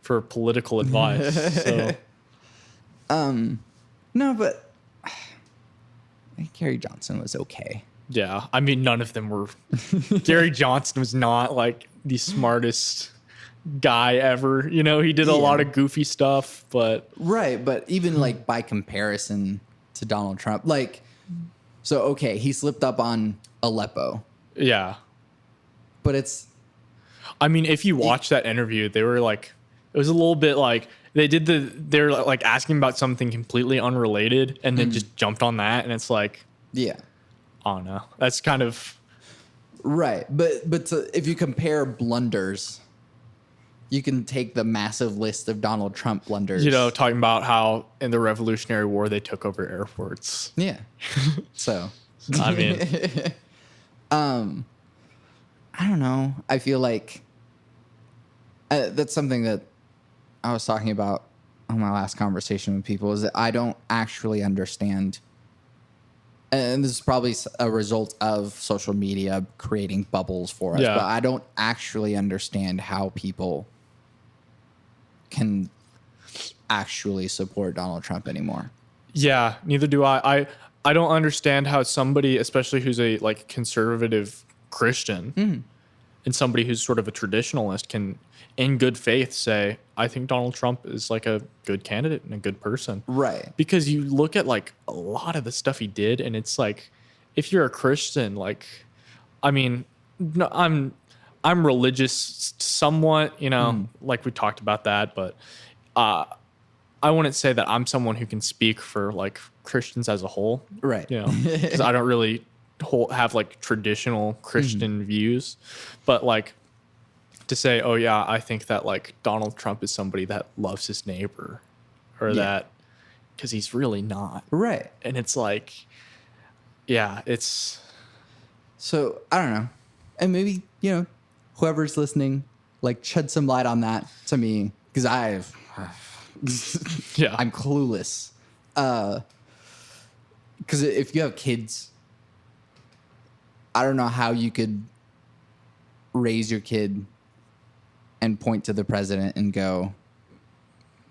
for political advice. So, no, but Gary Johnson was okay. Yeah, I mean, none of them were. Gary Johnson was not like the smartest guy ever. He did a lot of goofy stuff, but right. But even like by comparison to Donald Trump, like, so okay, he slipped up on Aleppo. Yeah. But it's... I mean, if you watch that interview, they were like... It was a little bit like... They're like asking about something completely unrelated and then just jumped on that. And it's like... Yeah. Oh, no. That's kind of... Right. But if you compare blunders, you can take the massive list of Donald Trump blunders. Talking about how in the Revolutionary War they took over airports. Yeah. So... I mean... I don't know. I feel like that's something that I was talking about on my last conversation with people, is that I don't actually understand. And this is probably a result of social media creating bubbles for us, but I don't actually understand how people can actually support Donald Trump anymore. Yeah, neither do I. I don't understand how somebody, especially who's a like conservative Christian and somebody who's sort of a traditionalist, can in good faith say, I think Donald Trump is like a good candidate and a good person. Right. Because you look at like a lot of the stuff he did, and it's like, if you're a Christian, like, I mean, no, I'm religious somewhat, like we talked about that, but I wouldn't say that I'm someone who can speak for like Christians as a whole. Right. Because I don't really have like traditional Christian views, but like to say, oh yeah, I think that like Donald Trump is somebody that loves his neighbor, or that, because he's really not. Right. And it's like, yeah, it's. So I don't know. And maybe, whoever's listening, like shed some light on that to me, because I'm clueless. Because if you have kids, I don't know how you could raise your kid and point to the president and go,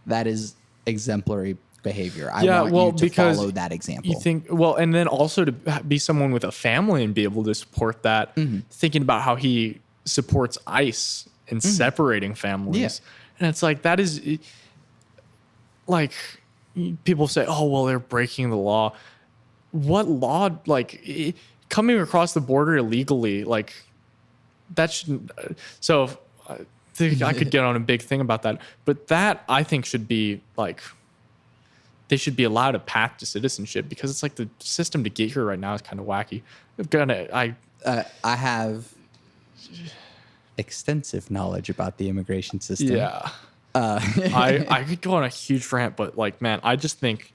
that is exemplary behavior. I want you to follow that example. You think, and then also to be someone with a family and be able to support that, thinking about how he supports ICE and separating families. Yeah. And it's like, that is like, people say, oh, well, they're breaking the law. What law? Like, coming across the border illegally, like, that shouldn't. So I think I could get on a big thing about that, but that I think should be like, they should be allowed a path to citizenship, because it's like the system to get here right now is kind of wacky. I have extensive knowledge about the immigration system. Yeah. I could go on a huge rant, but like, man, I think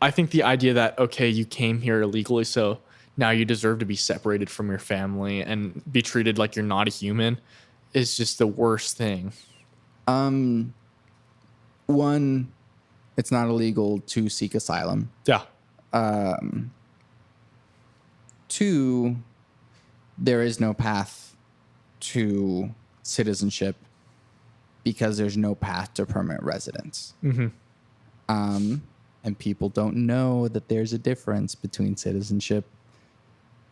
the idea that, okay, you came here illegally, so now you deserve to be separated from your family and be treated like you're not a human is just the worst thing. One, it's not illegal to seek asylum. Yeah. Two, there is no path to citizenship because there's no path to permanent residence. Mm-hmm. And people don't know that there's a difference between citizenship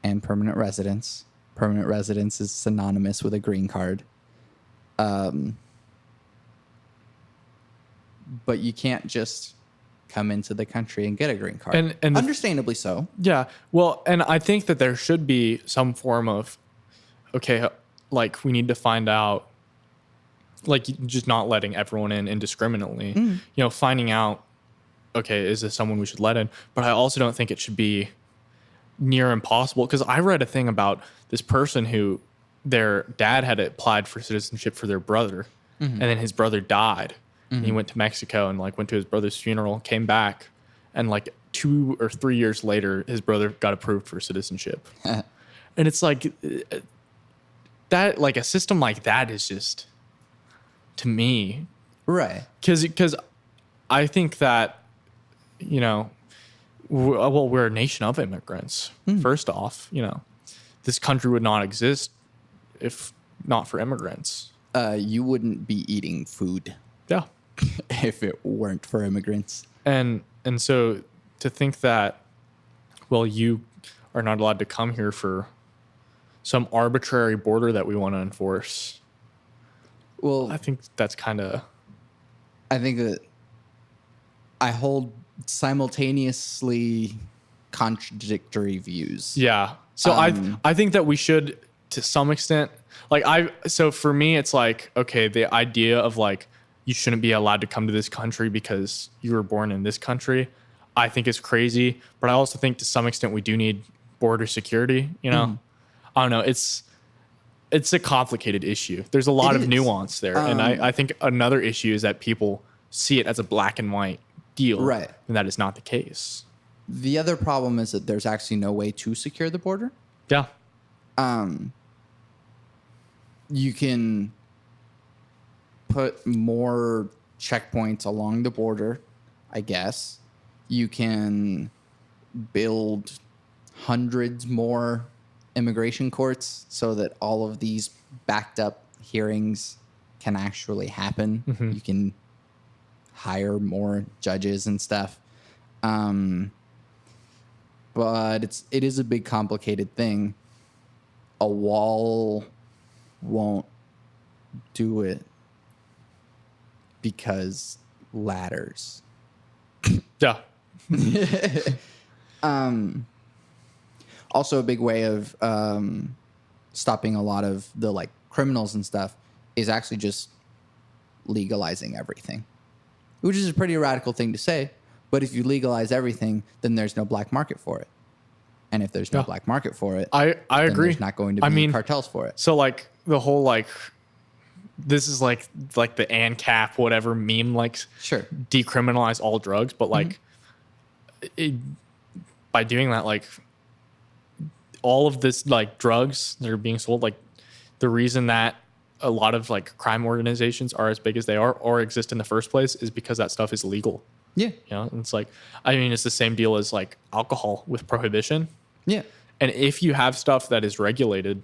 and permanent residence. Permanent residence is synonymous with a green card. But you can't just come into the country and get a green card. And understandably so. Yeah. Well, and I think that there should be some form of, okay, like we need to find out, like just not letting everyone in indiscriminately, you know, finding out, okay, is this someone we should let in? But I also don't think it should be near impossible, because I read a thing about this person who their dad had applied for citizenship for their brother, and then his brother died. And he went to Mexico and like went to his brother's funeral, came back, and like 2 or 3 years later, his brother got approved for citizenship. And it's like that, like a system like that is just, to me, right? Because I think that, you know, we're a nation of immigrants. First off, you know, this country would not exist if not for immigrants. You wouldn't be eating food. Yeah. If it weren't for immigrants. And so to think that, well, you are not allowed to come here for some arbitrary border that we want to enforce. Well, I think that's kind of... I think that I hold simultaneously contradictory views. Yeah. So I think that we should, to some extent, like so for me, it's like, okay, the idea of like, you shouldn't be allowed to come to this country because you were born in this country, I think is crazy. But I also think to some extent we do need border security, you know? I don't know. It's a complicated issue. There's a lot of nuance there. And I think another issue is that people see it as a black and white deal. Right. And that is not the case. The other problem is that there's actually no way to secure the border. Yeah. You can put more checkpoints along the border, I guess. You can build hundreds more immigration courts so that all of these backed up hearings can actually happen. You can hire more judges and stuff. But it is a big complicated thing. A wall won't do it because ladders. Yeah. Also, a big way of stopping a lot of the like criminals and stuff is actually just legalizing everything, which is a pretty radical thing to say. But if you legalize everything, then there's no black market for it. And if there's no black market for it, I agree. There's not going to be cartels for it. So like the whole like, this is like the ANCAP whatever meme, like sure, decriminalize all drugs, but like by doing that, like all of this like drugs that are being sold, like the reason that a lot of like crime organizations are as big as they are or exist in the first place is because that stuff is legal. Yeah. You know, and it's like, I mean, it's the same deal as like alcohol with prohibition. Yeah. And if you have stuff that is regulated,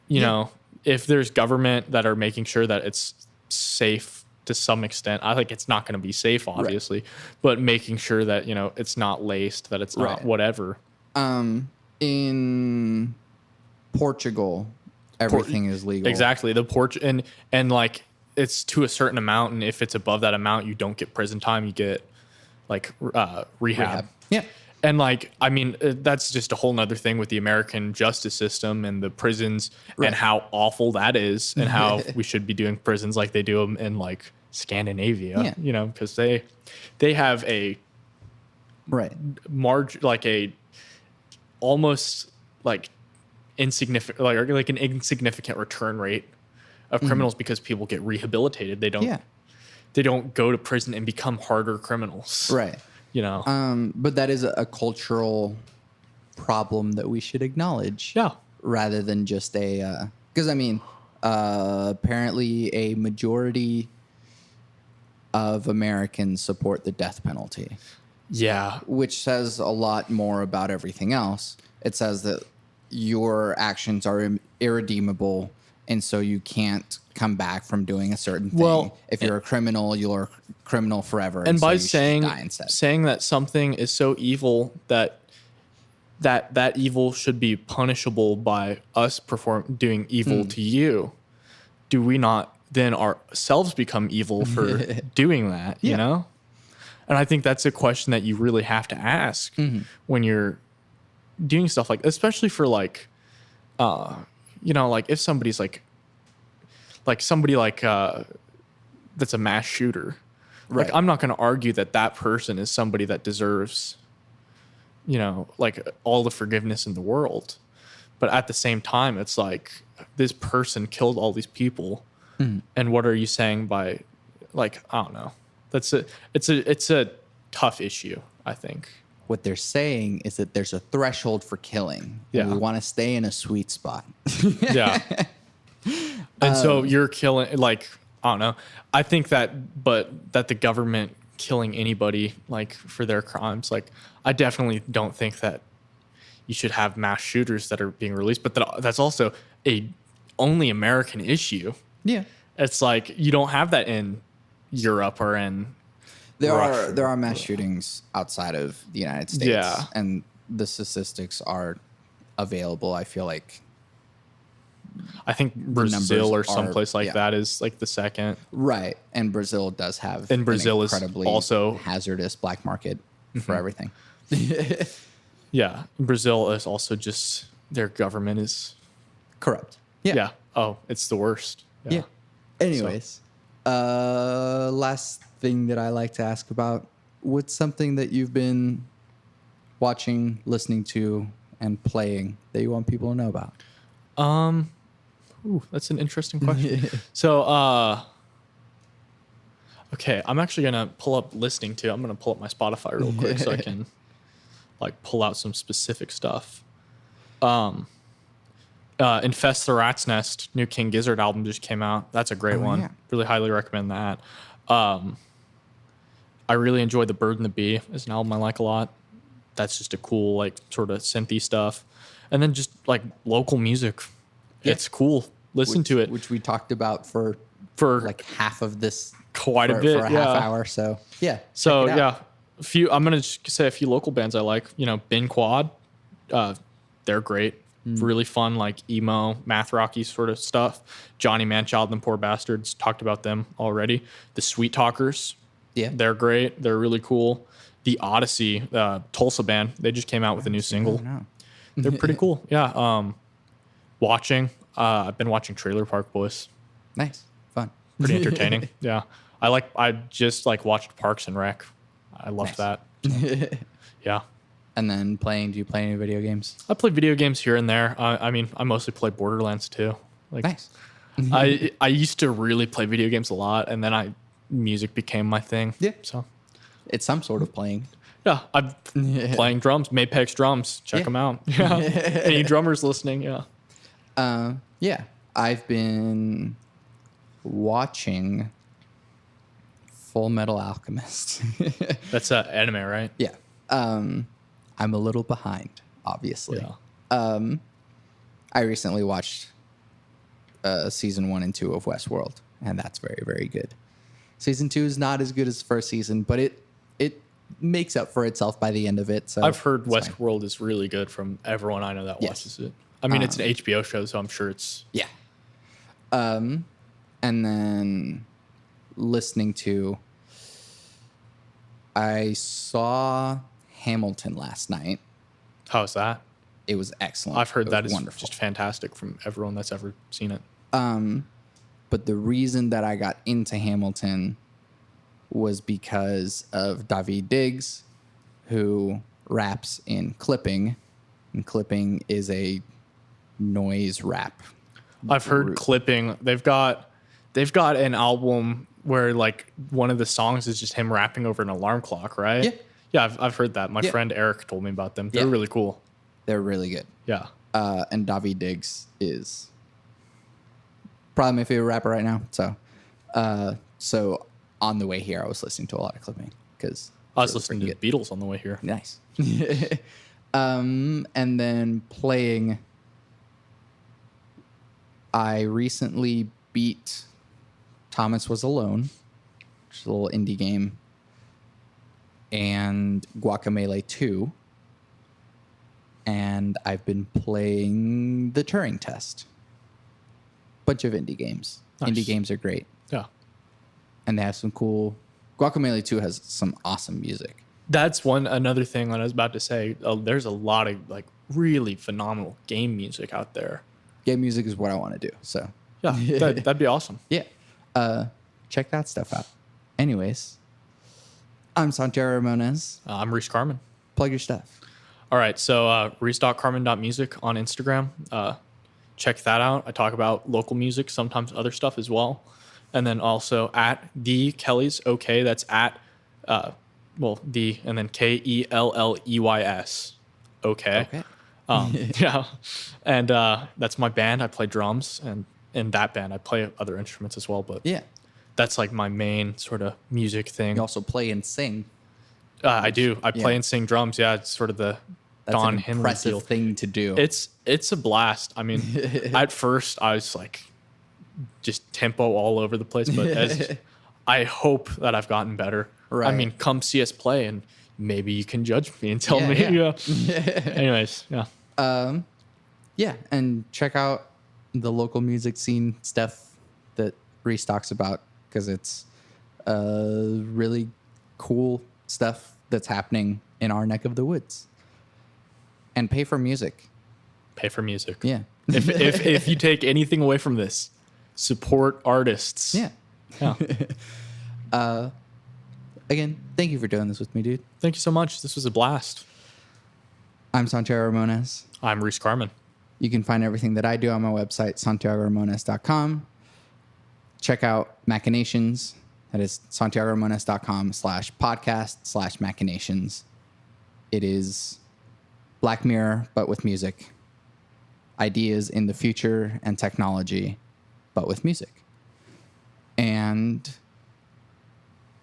you know, if there's government that are making sure that it's safe to some extent, I think it's not going to be safe, obviously, but making sure that, you know, it's not laced, that it's not whatever. In Portugal, everything is legal. Exactly. And like, it's to a certain amount, and if it's above that amount, you don't get prison time. You get like rehab. Yeah. And like, I mean, that's just a whole nother thing with the American justice system and the prisons and how awful that is, and how we should be doing prisons like they do them in like Scandinavia. You know, because they have a like a almost like insignificant, like an insignificant return rate of criminals because people get rehabilitated. They don't go to prison and become harder criminals. Right. You know. But that is a cultural problem that we should acknowledge. Yeah. Rather than just because apparently a majority of Americans support the death penalty. Yeah. Which says a lot more about everything else. It says that your actions are irredeemable, and so you can't come back from doing a certain thing. Well, if you're a criminal, you're a criminal forever. And so by you should die instead. saying that something is so evil that evil should be punishable by us doing evil to you, do we not then ourselves become evil for doing that? You know? And I think that's a question that you really have to ask when you're doing stuff like, especially for like, like if somebody's like somebody that's a mass shooter, Right. like I'm not going to argue that person is somebody that deserves, like all the forgiveness in the world. But at the same time, it's like this person killed all these people. And what are you saying by, like, I don't know. It's a tough issue, I think. What they're saying is that there's a threshold for killing. Yeah. And we want to stay in a sweet spot. Yeah. And so you're killing, like, I don't know. I think that the government killing anybody, like, for their crimes, like, I definitely don't think that you should have mass shooters that are being released. But that's also a only American issue. Yeah. It's like you don't have that in Europe or in Russia. There are mass shootings outside of the United States. Yeah. And the statistics are available. I feel like I think Brazil or someplace like yeah. that is like the second. Right. And Brazil does have and Brazil an incredibly is also hazardous black market for everything. Yeah. Brazil is also just their government is corrupt. Yeah. Oh, it's the worst. Yeah. Anyways, last thing that I like to ask about, what's something that you've been watching, listening to, and playing that you want people to know about? That's an interesting question. So, okay, I'm actually going to pull up listening to. I'm going to pull up my Spotify real quick so I can like pull out some specific stuff. Infest the Rat's Nest, new King Gizzard album just came out. That's a great one. Yeah. Really highly recommend that. I really enjoy The Bird and the Bee. It's an album I like a lot. That's just a cool, like, sort of synthy stuff. And then just like local music. Yeah. It's cool. Listen to it. Which we talked about for like half of this. Quite a bit. For a half hour. So yeah. So yeah. I'm going to say a few local bands I like. Bin Quad. They're great. Really fun, like emo, math rocky sort of stuff. Johnny Manchild and the Poor Bastards, talked about them already. The Sweet Talkers, they're great. They're really cool. The Odyssey, Tulsa band, they just came out with a new single. They're pretty cool. Yeah. I've been watching Trailer Park Boys. Nice, fun, pretty entertaining. Yeah, I just watched Parks and Rec. I loved that. So, yeah. And then do you play any video games? I play video games here and there. I mostly play Borderlands too. Nice. I used to really play video games a lot, and then music became my thing. Yeah. So it's some sort of playing. Yeah, I'm playing drums. Mapex Drums. Check them out. Yeah. Any drummers listening? Yeah. Yeah. I've been watching Full Metal Alchemist. That's anime, right? Yeah. I'm a little behind, obviously. Yeah. I recently watched season 1 and 2 of Westworld, and that's very, very good. Season 2 is not as good as the first season, but it makes up for itself by the end of it. So I've heard Westworld is really good from everyone I know that watches it. I mean, it's an HBO show, so I'm sure it's... Yeah. And then listening to... I saw Hamilton last night. How's that? It was excellent. I've heard that is wonderful. Just fantastic from everyone that's ever seen it. But the reason that I got into Hamilton was because of Daveed Diggs, who raps in Clipping, and Clipping is a noise rap. I've heard Clipping. They've got an album where like one of the songs is just him rapping over an alarm clock, right? Yeah. Yeah, I've heard that. My friend Eric told me about them. They're really cool. They're really good. Yeah. And Daveed Diggs is probably my favorite rapper right now. So on the way here, I was listening to a lot of clipping because I was listening to the Beatles on the way here. Nice. And then playing, I recently beat Thomas Was Alone, which is a little indie game, and Guacamelee 2. And I've been playing the Turing Test. Bunch of indie games. Nice. Indie games are great. Yeah. And they have some cool... Guacamelee 2 has some awesome music. That's another thing that I was about to say. There's a lot of like really phenomenal game music out there. Game music is what I want to do. So yeah, that'd be awesome. Yeah. Check that stuff out. Anyways, I'm Santiago Ramones. I'm Reece Carmen. Plug your stuff. All right. So reece.carmen.music on Instagram. Check that out. I talk about local music, sometimes other stuff as well. And then also at the Kellys. Okay. That's at, the, and then KELLEYS. Okay. Yeah. And that's my band. I play drums, and in that band I play other instruments as well. But yeah, that's like my main sort of music thing. You also play and sing. I do. I play and sing drums. Yeah, it's sort of the Don Henley impressive thing to do. It's a blast. I mean, at first I was like just tempo all over the place, but I hope that I've gotten better. Right. I mean, come see us play, and maybe you can judge me and tell me. Yeah. Anyways, yeah. Yeah, and check out the local music scene stuff that Reece talks about, because it's really cool stuff that's happening in our neck of the woods. And pay for music. Pay for music. Yeah. if you take anything away from this, support artists. Yeah. Yeah. Again, thank you for doing this with me, dude. Thank you so much. This was a blast. I'm Santiago Ramones. I'm Reece Carmen. You can find everything that I do on my website, santiagoramones.com. Check out Machinations. That is santiagoramones.com/podcast/machinations. It is Black Mirror, but with music. Ideas in the future and technology, but with music. And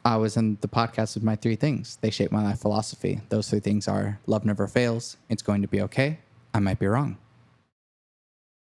I was in the podcast with my 3 things. They shape my life philosophy. Those 3 things are: love never fails, it's going to be okay, I might be wrong.